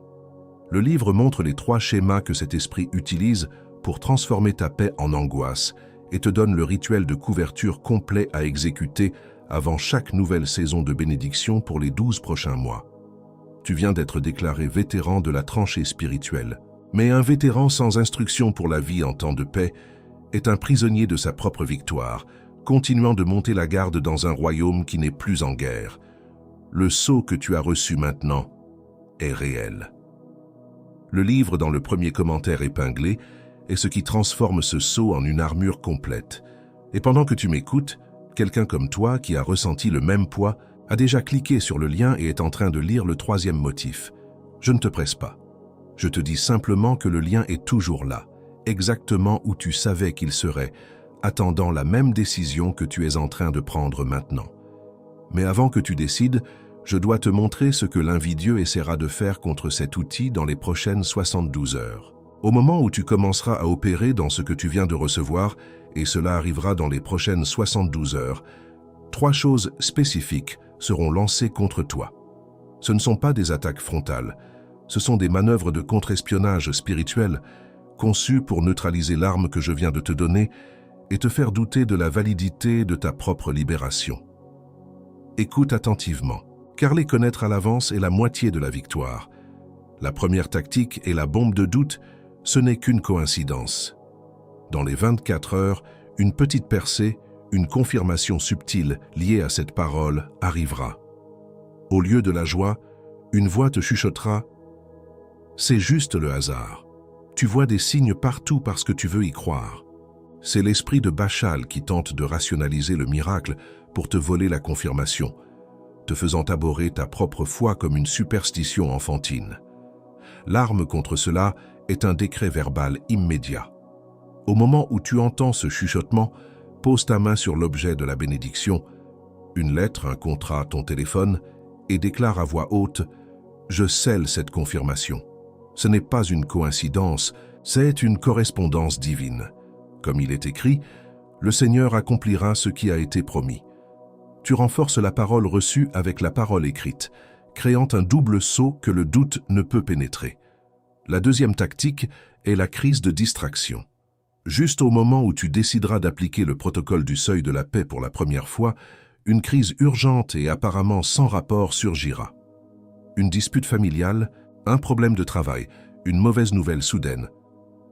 Le livre montre les 3 schémas que cet esprit utilise pour transformer ta paix en angoisse et te donne le rituel de couverture complet à exécuter avant chaque nouvelle saison de bénédiction pour les 12 prochains mois. Tu viens d'être déclaré vétéran de la tranchée spirituelle. Mais un vétéran sans instruction pour la vie en temps de paix est un prisonnier de sa propre victoire, continuant de monter la garde dans un royaume qui n'est plus en guerre. Le sceau que tu as reçu maintenant est réel. Le livre dans le premier commentaire épinglé est ce qui transforme ce sceau en une armure complète. Et pendant que tu m'écoutes, quelqu'un comme toi qui a ressenti le même poids a déjà cliqué sur le lien et est en train de lire le 3e motif. Je ne te presse pas. Je te dis simplement que le lien est toujours là, exactement où tu savais qu'il serait, attendant la même décision que tu es en train de prendre maintenant. Mais avant que tu décides, je dois te montrer ce que l'invidieux essaiera de faire contre cet outil dans les prochaines 72 heures. Au moment où tu commenceras à opérer dans ce que tu viens de recevoir, et cela arrivera dans les prochaines 72 heures, 3 choses spécifiques seront lancées contre toi. Ce ne sont pas des attaques frontales, ce sont des manœuvres de contre-espionnage spirituel conçues pour neutraliser l'arme que je viens de te donner et te faire douter de la validité de ta propre libération. Écoute attentivement, car les connaître à l'avance est la moitié de la victoire. La première tactique et la bombe de doute, ce n'est qu'une coïncidence. Dans les 24 heures, une petite percée, une confirmation subtile liée à cette parole arrivera. Au lieu de la joie, une voix te chuchotera: c'est juste le hasard. Tu vois des signes partout parce que tu veux y croire. C'est l'esprit de Bachal qui tente de rationaliser le miracle pour te voler la confirmation, te faisant aborrer ta propre foi comme une superstition enfantine. L'arme contre cela est un décret verbal immédiat. Au moment où tu entends ce chuchotement, pose ta main sur l'objet de la bénédiction, une lettre, un contrat, ton téléphone, et déclare à voix haute: je scelle cette confirmation. Ce n'est pas une coïncidence, c'est une correspondance divine. Comme il est écrit, le Seigneur accomplira ce qui a été promis. Tu renforces la parole reçue avec la parole écrite, créant un double sceau que le doute ne peut pénétrer. La deuxième tactique est la crise de distraction. Juste au moment où tu décideras d'appliquer le protocole du seuil de la paix pour la première fois, une crise urgente et apparemment sans rapport surgira. Une dispute familiale, un problème de travail, une mauvaise nouvelle soudaine.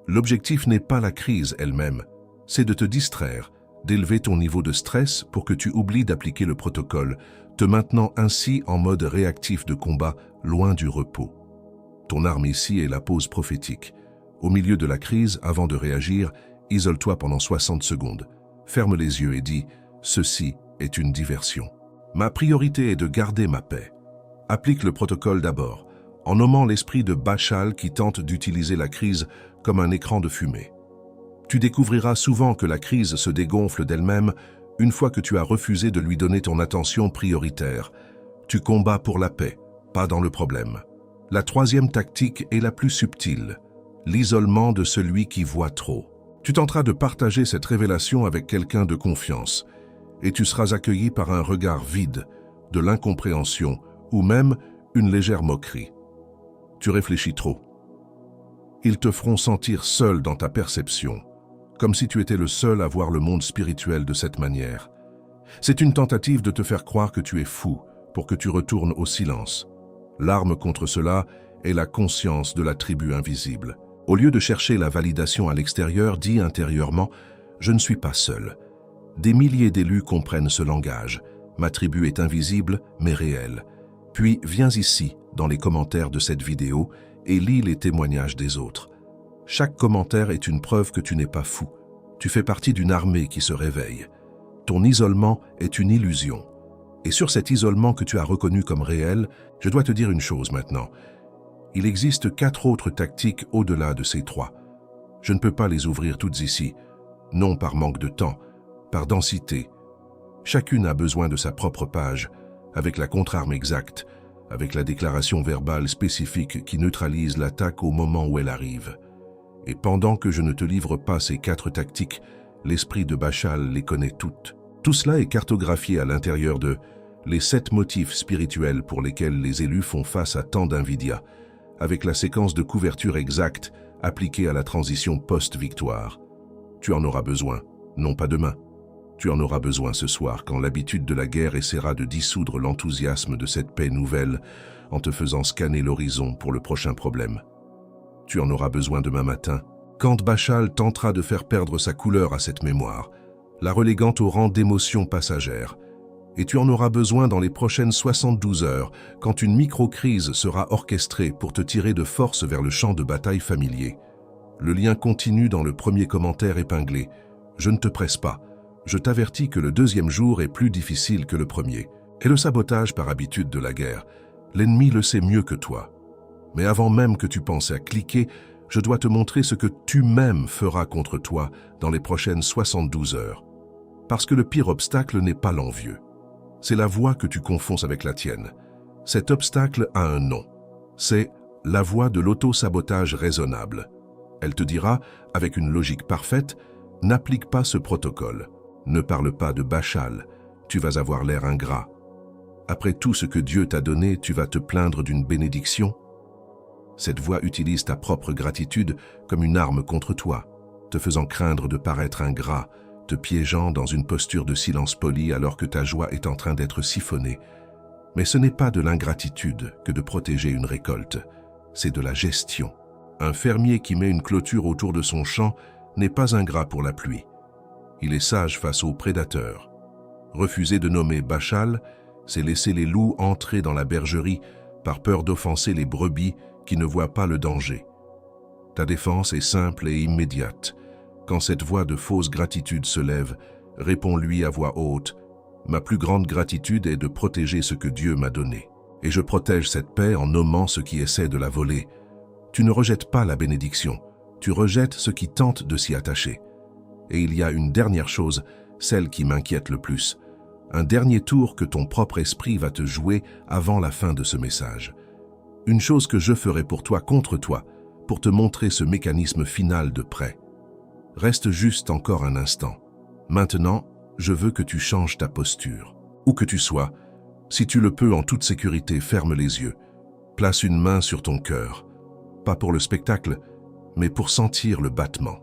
L'objectif n'est pas la crise elle-même, c'est de te distraire, d'élever ton niveau de stress pour que tu oublies d'appliquer le protocole, te maintenant ainsi en mode réactif de combat, loin du repos. Ton arme ici est la pause prophétique. Au milieu de la crise, avant de réagir, isole-toi pendant 60 secondes. Ferme les yeux et dis: ceci est une diversion. Ma priorité est de garder ma paix. Applique le protocole d'abord, en nommant l'esprit de Bachal qui tente d'utiliser la crise comme un écran de fumée. Tu découvriras souvent que la crise se dégonfle d'elle-même une fois que tu as refusé de lui donner ton attention prioritaire. Tu combats pour la paix, pas dans le problème. La troisième tactique est la plus subtile, l'isolement de celui qui voit trop. Tu tenteras de partager cette révélation avec quelqu'un de confiance, et tu seras accueilli par un regard vide, de l'incompréhension ou même une légère moquerie. Tu réfléchis trop. Ils te feront sentir seul dans ta perception, comme si tu étais le seul à voir le monde spirituel de cette manière. C'est une tentative de te faire croire que tu es fou pour que tu retournes au silence. L'arme contre cela est la conscience de la tribu invisible. Au lieu de chercher la validation à l'extérieur, dis intérieurement « Je ne suis pas seul ». Des milliers d'élus comprennent ce langage. Ma tribu est invisible, mais réelle. Puis viens ici, dans les commentaires de cette vidéo, et lis les témoignages des autres. Chaque commentaire est une preuve que tu n'es pas fou. Tu fais partie d'une armée qui se réveille. Ton isolement est une illusion. Et sur cet isolement que tu as reconnu comme réel, je dois te dire une chose maintenant. Il existe 4 autres tactiques au-delà de ces 3. Je ne peux pas les ouvrir toutes ici, non par manque de temps, par densité. Chacune a besoin de sa propre page, avec la contre-arme exacte, avec la déclaration verbale spécifique qui neutralise l'attaque au moment où elle arrive. Et pendant que je ne te livre pas ces 4 tactiques, l'esprit de Bachal les connaît toutes. Tout cela est cartographié à l'intérieur de les 7 motifs spirituels pour lesquels les élus font face à tant d'invidia, avec la séquence de couverture exacte appliquée à la transition post-victoire. Tu en auras besoin, non pas demain. Tu en auras besoin ce soir quand l'habitude de la guerre essaiera de dissoudre l'enthousiasme de cette paix nouvelle en te faisant scanner l'horizon pour le prochain problème. Tu en auras besoin demain matin, quand Bachal tentera de faire perdre sa couleur à cette mémoire, la reléguant au rang d'émotion passagère. Et tu en auras besoin dans les prochaines 72 heures, quand une micro-crise sera orchestrée pour te tirer de force vers le champ de bataille familier. Le lien continue dans le premier commentaire épinglé. Je ne te presse pas. Je t'avertis que le 2e jour est plus difficile que le premier. Et le sabotage par habitude de la guerre. L'ennemi le sait mieux que toi. Mais avant même que tu penses à cliquer, je dois te montrer ce que tu-même feras contre toi dans les prochaines 72 heures. Parce que le pire obstacle n'est pas l'envieux. C'est la voie que tu confonds avec la tienne. Cet obstacle a un nom. C'est la voie de l'auto-sabotage raisonnable. Elle te dira, avec une logique parfaite, n'applique pas ce protocole. Ne parle pas de Bachal, tu vas avoir l'air ingrat. Après tout ce que Dieu t'a donné, tu vas te plaindre d'une bénédiction. Cette voix utilise ta propre gratitude comme une arme contre toi, te faisant craindre de paraître ingrat, te piégeant dans une posture de silence poli alors que ta joie est en train d'être siphonnée. Mais ce n'est pas de l'ingratitude que de protéger une récolte, c'est de la gestion. Un fermier qui met une clôture autour de son champ n'est pas ingrat pour la pluie. Il est sage face aux prédateurs. Refuser de nommer Bachal, c'est laisser les loups entrer dans la bergerie par peur d'offenser les brebis qui ne voient pas le danger. Ta défense est simple et immédiate. Quand cette voix de fausse gratitude se lève, réponds-lui à voix haute. Ma plus grande gratitude est de protéger ce que Dieu m'a donné. Et je protège cette paix en nommant ce qui essaie de la voler. Tu ne rejettes pas la bénédiction, tu rejettes ce qui tente de s'y attacher. Et il y a une dernière chose, celle qui m'inquiète le plus. Un dernier tour que ton propre esprit va te jouer avant la fin de ce message. Une chose que je ferai pour toi contre toi, pour te montrer ce mécanisme final de près. Reste juste encore un instant. Maintenant, je veux que tu changes ta posture. Où que tu sois, si tu le peux en toute sécurité, ferme les yeux. Place une main sur ton cœur. Pas pour le spectacle, mais pour sentir le battement.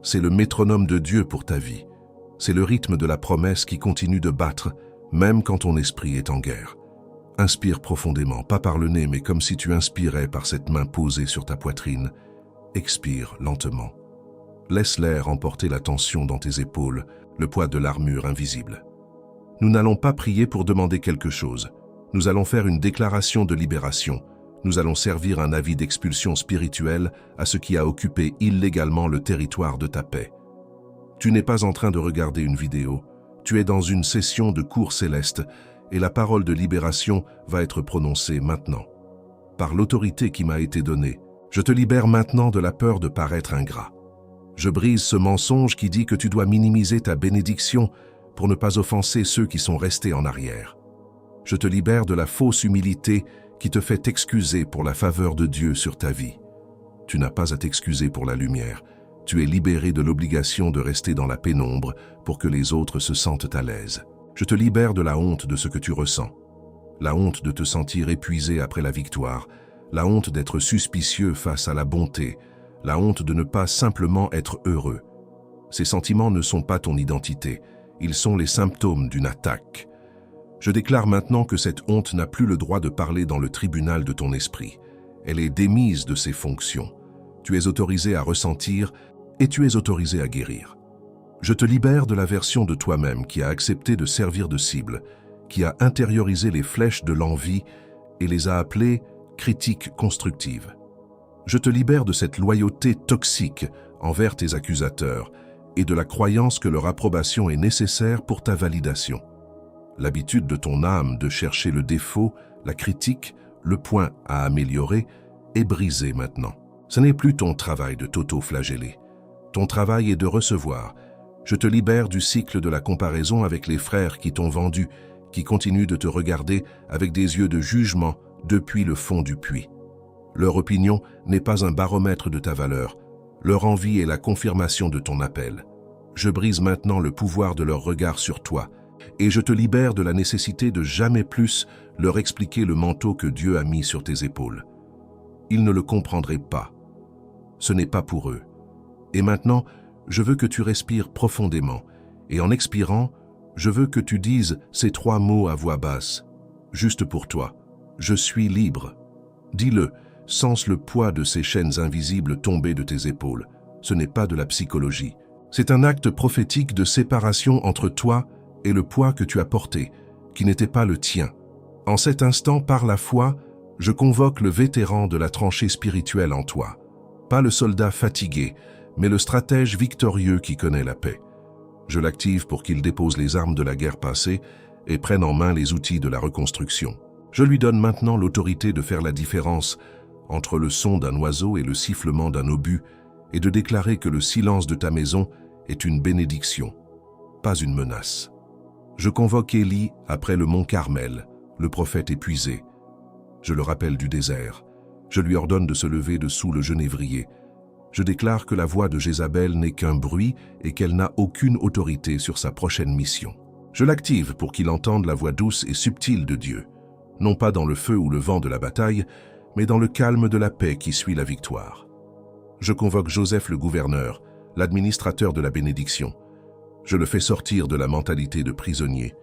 C'est le métronome de Dieu pour ta vie. C'est le rythme de la promesse qui continue de battre, même quand ton esprit est en guerre. Inspire profondément, pas par le nez, mais comme si tu inspirais par cette main posée sur ta poitrine. Expire lentement. Laisse l'air emporter la tension dans tes épaules, le poids de l'armure invisible. Nous n'allons pas prier pour demander quelque chose. Nous allons faire une déclaration de libération. Nous allons servir un avis d'expulsion spirituelle à ce qui a occupé illégalement le territoire de ta paix. Tu n'es pas en train de regarder une vidéo. Tu es dans une session de cours céleste et la parole de libération va être prononcée maintenant. Par l'autorité qui m'a été donnée, je te libère maintenant de la peur de paraître ingrat. Je brise ce mensonge qui dit que tu dois minimiser ta bénédiction pour ne pas offenser ceux qui sont restés en arrière. Je te libère de la fausse humilité qui te fait t'excuser pour la faveur de Dieu sur ta vie. Tu n'as pas à t'excuser pour la lumière. Tu es libéré de l'obligation de rester dans la pénombre pour que les autres se sentent à l'aise. Je te libère de la honte de ce que tu ressens. La honte de te sentir épuisé après la victoire, la honte d'être suspicieux face à la bonté, la honte de ne pas simplement être heureux. Ces sentiments ne sont pas ton identité. Ils sont les symptômes d'une attaque. Je déclare maintenant que cette honte n'a plus le droit de parler dans le tribunal de ton esprit. Elle est démise de ses fonctions. Tu es autorisé à ressentir et tu es autorisé à guérir. Je te libère de la version de toi-même qui a accepté de servir de cible, qui a intériorisé les flèches de l'envie et les a appelées critiques constructives. Je te libère de cette loyauté toxique envers tes accusateurs et de la croyance que leur approbation est nécessaire pour ta validation. L'habitude de ton âme de chercher le défaut, la critique, le point à améliorer est brisée maintenant. Ce n'est plus ton travail de t'auto-flageller. Ton travail est de recevoir. Je te libère du cycle de la comparaison avec les frères qui t'ont vendu, qui continuent de te regarder avec des yeux de jugement depuis le fond du puits. Leur opinion n'est pas un baromètre de ta valeur. Leur envie est la confirmation de ton appel. Je brise maintenant le pouvoir de leur regard sur toi, et je te libère de la nécessité de jamais plus leur expliquer le manteau que Dieu a mis sur tes épaules. Ils ne le comprendraient pas. Ce n'est pas pour eux. Et maintenant, je veux que tu respires profondément, et en expirant, je veux que tu dises ces 3 mots à voix basse, juste pour toi. Je suis libre. Dis-le, sens le poids de ces chaînes invisibles tomber de tes épaules. Ce n'est pas de la psychologie. C'est un acte prophétique de séparation entre toi et le poids que tu as porté, qui n'était pas le tien. En cet instant, par la foi, je convoque le vétéran de la tranchée spirituelle en toi. Pas le soldat fatigué, mais le stratège victorieux qui connaît la paix. Je l'active pour qu'il dépose les armes de la guerre passée et prenne en main les outils de la reconstruction. Je lui donne maintenant l'autorité de faire la différence entre le son d'un oiseau et le sifflement d'un obus et de déclarer que le silence de ta maison est une bénédiction, pas une menace. Je convoque Élie après le mont Carmel, le prophète épuisé. Je le rappelle du désert. Je lui ordonne de se lever de sous le genévrier. Je déclare que la voix de Jézabel n'est qu'un bruit et qu'elle n'a aucune autorité sur sa prochaine mission. Je l'active pour qu'il entende la voix douce et subtile de Dieu, non pas dans le feu ou le vent de la bataille, mais dans le calme de la paix qui suit la victoire. Je convoque Joseph le gouverneur, l'administrateur de la bénédiction. Je le fais sortir de la mentalité de prisonnier.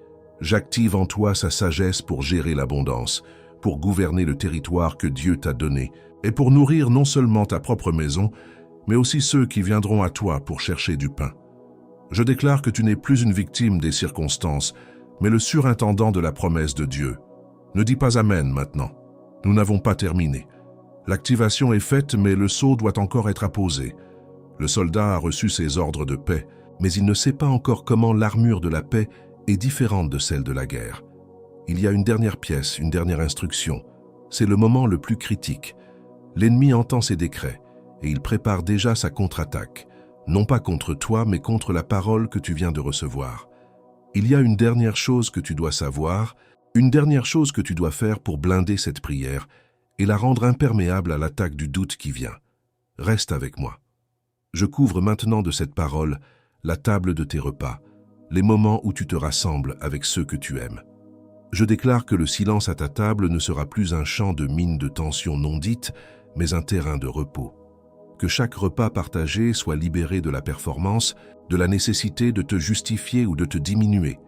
J'active en toi sa sagesse pour gérer l'abondance, pour gouverner le territoire que Dieu t'a donné, et pour nourrir non seulement ta propre maison, mais aussi ceux qui viendront à toi pour chercher du pain. Je déclare que tu n'es plus une victime des circonstances, mais le surintendant de la promesse de Dieu. Ne dis pas Amen maintenant. Nous n'avons pas terminé. L'activation est faite, mais le sceau doit encore être apposé. Le soldat a reçu ses ordres de paix, mais il ne sait pas encore comment l'armure de la paix est différente de celle de la guerre. Il y a une dernière pièce, une dernière instruction. C'est le moment le plus critique. L'ennemi entend ses décrets et il prépare déjà sa contre-attaque, non pas contre toi, mais contre la parole que tu viens de recevoir. Il y a une dernière chose que tu dois savoir, une dernière chose que tu dois faire pour blinder cette prière et la rendre imperméable à l'attaque du doute qui vient. Reste avec moi. Je couvre maintenant de cette parole la table de tes repas, les moments où tu te rassembles avec ceux que tu aimes. Je déclare que le silence à ta table ne sera plus un champ de mines de tensions non dites, mais un terrain de repos. Que chaque repas partagé soit libéré de la performance, de la nécessité de te justifier ou de te diminuer.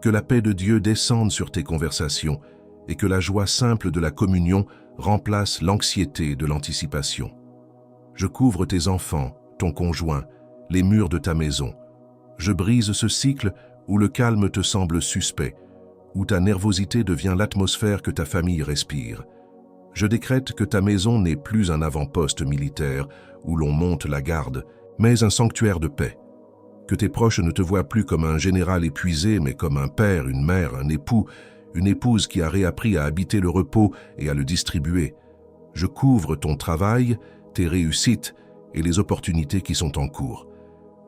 Que la paix de Dieu descende sur tes conversations et que la joie simple de la communion remplace l'anxiété de l'anticipation. Je couvre tes enfants, ton conjoint, les murs de ta maison. Je brise ce cycle où le calme te semble suspect, où ta nervosité devient l'atmosphère que ta famille respire. Je décrète que ta maison n'est plus un avant-poste militaire où l'on monte la garde, mais un sanctuaire de paix. Que tes proches ne te voient plus comme un général épuisé, mais comme un père, une mère, un époux, une épouse qui a réappris à habiter le repos et à le distribuer. Je couvre ton travail, tes réussites et les opportunités qui sont en cours.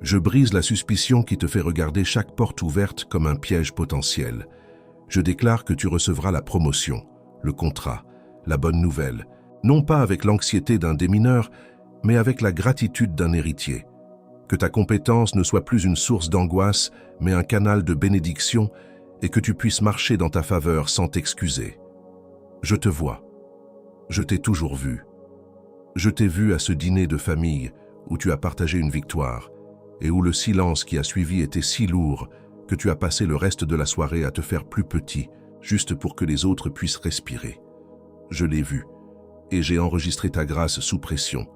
Je brise la suspicion qui te fait regarder chaque porte ouverte comme un piège potentiel. Je déclare que tu recevras la promotion, le contrat, la bonne nouvelle, non pas avec l'anxiété d'un démineur, mais avec la gratitude d'un héritier. Que ta compétence ne soit plus une source d'angoisse, mais un canal de bénédiction, et que tu puisses marcher dans ta faveur sans t'excuser. Je te vois. Je t'ai toujours vu. Je t'ai vu à ce dîner de famille où tu as partagé une victoire, et où le silence qui a suivi était si lourd que tu as passé le reste de la soirée à te faire plus petit, juste pour que les autres puissent respirer. Je l'ai vu, et j'ai enregistré ta grâce sous pression.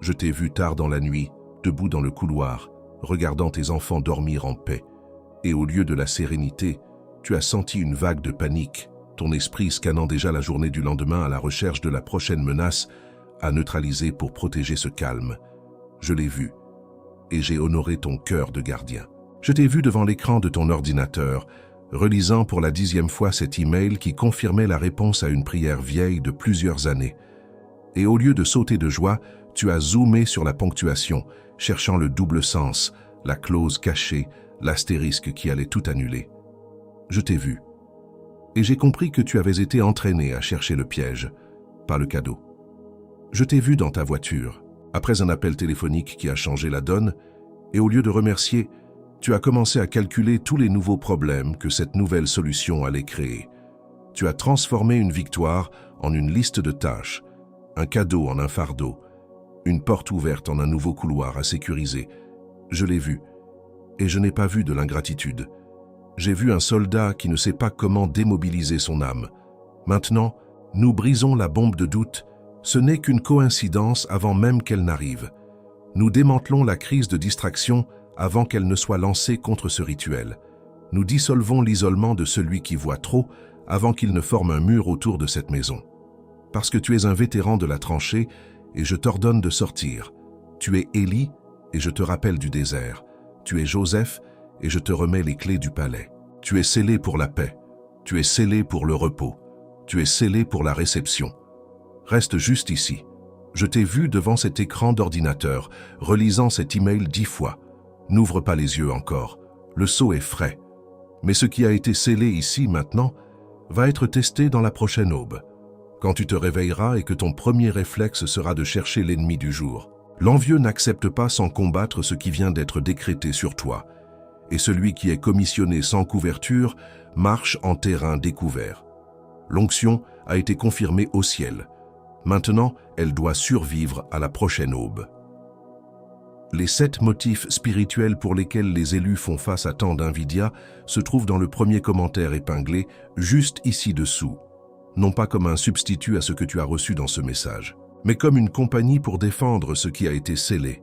Je t'ai vu tard dans la nuit, debout dans le couloir, regardant tes enfants dormir en paix. Et au lieu de la sérénité, tu as senti une vague de panique, ton esprit scannant déjà la journée du lendemain à la recherche de la prochaine menace à neutraliser pour protéger ce calme. Je l'ai vu, et j'ai honoré ton cœur de gardien. Je t'ai vu devant l'écran de ton ordinateur, relisant pour la 10e fois cet email qui confirmait la réponse à une prière vieille de plusieurs années. Et au lieu de sauter de joie, tu as zoomé sur la ponctuation, cherchant le double sens, la clause cachée, l'astérisque qui allait tout annuler. Je t'ai vu. Et j'ai compris que tu avais été entraîné à chercher le piège, pas le cadeau. Je t'ai vu dans ta voiture, après un appel téléphonique qui a changé la donne, et au lieu de remercier, tu as commencé à calculer tous les nouveaux problèmes que cette nouvelle solution allait créer. Tu as transformé une victoire en une liste de tâches, un cadeau en un fardeau, une porte ouverte en un nouveau couloir à sécuriser. Je l'ai vu, et je n'ai pas vu de l'ingratitude. J'ai vu un soldat qui ne sait pas comment démobiliser son âme. Maintenant, nous brisons la bombe de doute. Ce n'est qu'une coïncidence avant même qu'elle n'arrive. Nous démantelons la crise de distraction avant qu'elle ne soit lancée contre ce rituel. Nous dissolvons l'isolement de celui qui voit trop avant qu'il ne forme un mur autour de cette maison. Parce que tu es un vétéran de la tranchée et je t'ordonne de sortir. Tu es Élie et je te rappelle du désert. Tu es Joseph et je te remets les clés du palais. Tu es scellé pour la paix. Tu es scellé pour le repos. Tu es scellé pour la réception. Reste juste ici. Je t'ai vu devant cet écran d'ordinateur, relisant cet email 10 fois. N'ouvre pas les yeux encore. Le sceau est frais. Mais ce qui a été scellé ici maintenant va être testé dans la prochaine aube. Quand tu te réveilleras et que ton premier réflexe sera de chercher l'ennemi du jour. L'envieux n'accepte pas sans combattre ce qui vient d'être décrété sur toi. Et celui qui est commissionné sans couverture marche en terrain découvert. L'onction a été confirmée au ciel. Maintenant, elle doit survivre à la prochaine aube. Les 7 motifs spirituels pour lesquels les élus font face à tant d'invidia se trouvent dans le premier commentaire épinglé, juste ici dessous. Non pas comme un substitut à ce que tu as reçu dans ce message, mais comme une compagnie pour défendre ce qui a été scellé.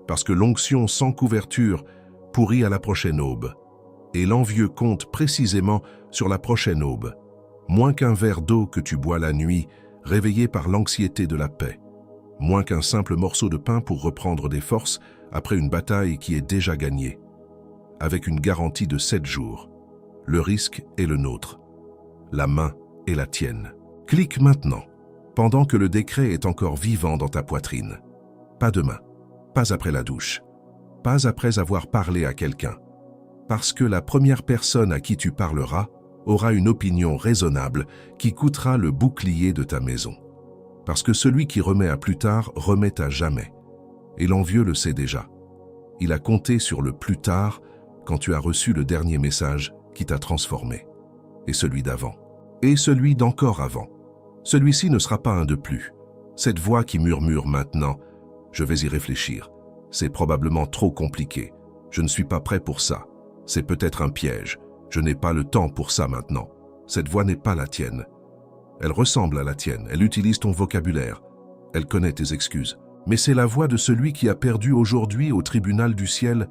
Parce que l'onction sans couverture pourrit à la prochaine aube. Et l'envieux compte précisément sur la prochaine aube. Moins qu'un verre d'eau que tu bois la nuit, réveillé par l'anxiété de la paix. Moins qu'un simple morceau de pain pour reprendre des forces après une bataille qui est déjà gagnée. Avec une garantie de 7 jours. Le risque est le nôtre. La main est la tienne. Clique maintenant, pendant que le décret est encore vivant dans ta poitrine. Pas demain, pas après la douche, pas après avoir parlé à quelqu'un. Parce que la première personne à qui tu parleras aura une opinion raisonnable qui coûtera le bouclier de ta maison. Parce que celui qui remet à plus tard remet à jamais. Et l'envieux le sait déjà. Il a compté sur le plus tard quand tu as reçu le dernier message qui t'a transformé. Et celui d'avant. Et celui d'encore avant. Celui-ci ne sera pas un de plus. Cette voix qui murmure maintenant, je vais y réfléchir. C'est probablement trop compliqué. Je ne suis pas prêt pour ça. C'est peut-être un piège. Je n'ai pas le temps pour ça maintenant. Cette voix n'est pas la tienne. Elle ressemble à la tienne. Elle utilise ton vocabulaire. Elle connaît tes excuses. Mais c'est la voix de celui qui a perdu aujourd'hui au tribunal du ciel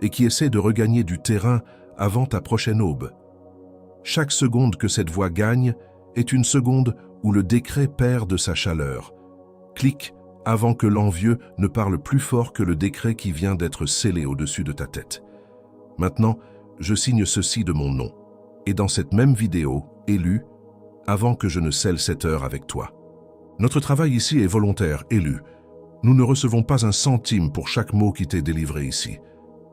et qui essaie de regagner du terrain avant ta prochaine aube. Chaque seconde que cette voix gagne est une seconde où le décret perd de sa chaleur. Clique avant que l'envieux ne parle plus fort que le décret qui vient d'être scellé au-dessus de ta tête. Maintenant, je signe ceci de mon nom. Et dans cette même vidéo, élu, avant que je ne scelle cette heure avec toi. Notre travail ici est volontaire, élu. Nous ne recevons pas un centime pour chaque mot qui t'est délivré ici.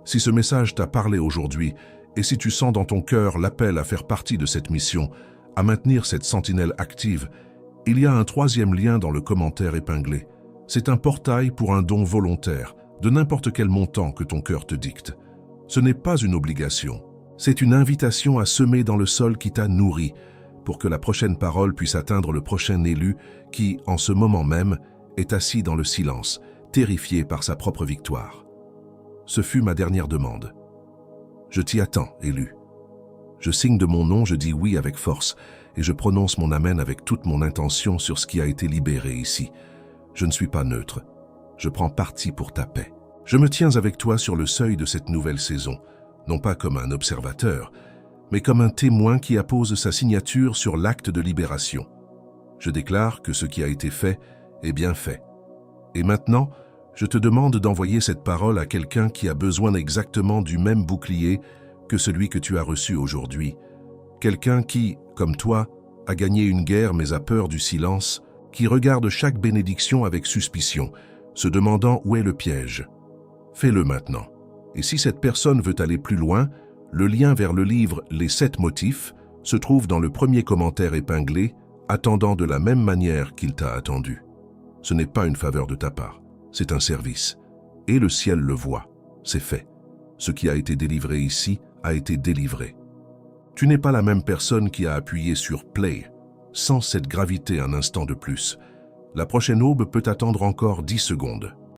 Si ce message t'a parlé aujourd'hui, et si tu sens dans ton cœur l'appel à faire partie de cette mission, à maintenir cette sentinelle active, il y a un 3e lien dans le commentaire épinglé. C'est un portail pour un don volontaire, de n'importe quel montant que ton cœur te dicte. Ce n'est pas une obligation, c'est une invitation à semer dans le sol qui t'a nourri, pour que la prochaine parole puisse atteindre le prochain élu qui, en ce moment même, est assis dans le silence, terrifié par sa propre victoire. Ce fut ma dernière demande. Je t'y attends, élu. Je signe de mon nom, je dis oui avec force, et je prononce mon amen avec toute mon intention sur ce qui a été libéré ici. Je ne suis pas neutre. Je prends parti pour ta paix. Je me tiens avec toi sur le seuil de cette nouvelle saison, non pas comme un observateur, mais comme un témoin qui appose sa signature sur l'acte de libération. Je déclare que ce qui a été fait est bien fait. Et maintenant, je te demande d'envoyer cette parole à quelqu'un qui a besoin exactement du même bouclier que celui que tu as reçu aujourd'hui. Quelqu'un qui, comme toi, a gagné une guerre mais a peur du silence, qui regarde chaque bénédiction avec suspicion, se demandant où est le piège. Fais-le maintenant. Et si cette personne veut aller plus loin, le lien vers le livre « Les 7 motifs » se trouve dans le premier commentaire épinglé, attendant de la même manière qu'il t'a attendu. Ce n'est pas une faveur de ta part, c'est un service. Et le ciel le voit, c'est fait. Ce qui a été délivré ici a été délivré. Tu n'es pas la même personne qui a appuyé sur « Play » sans cette gravité un instant de plus. La prochaine aube peut attendre encore 10 secondes.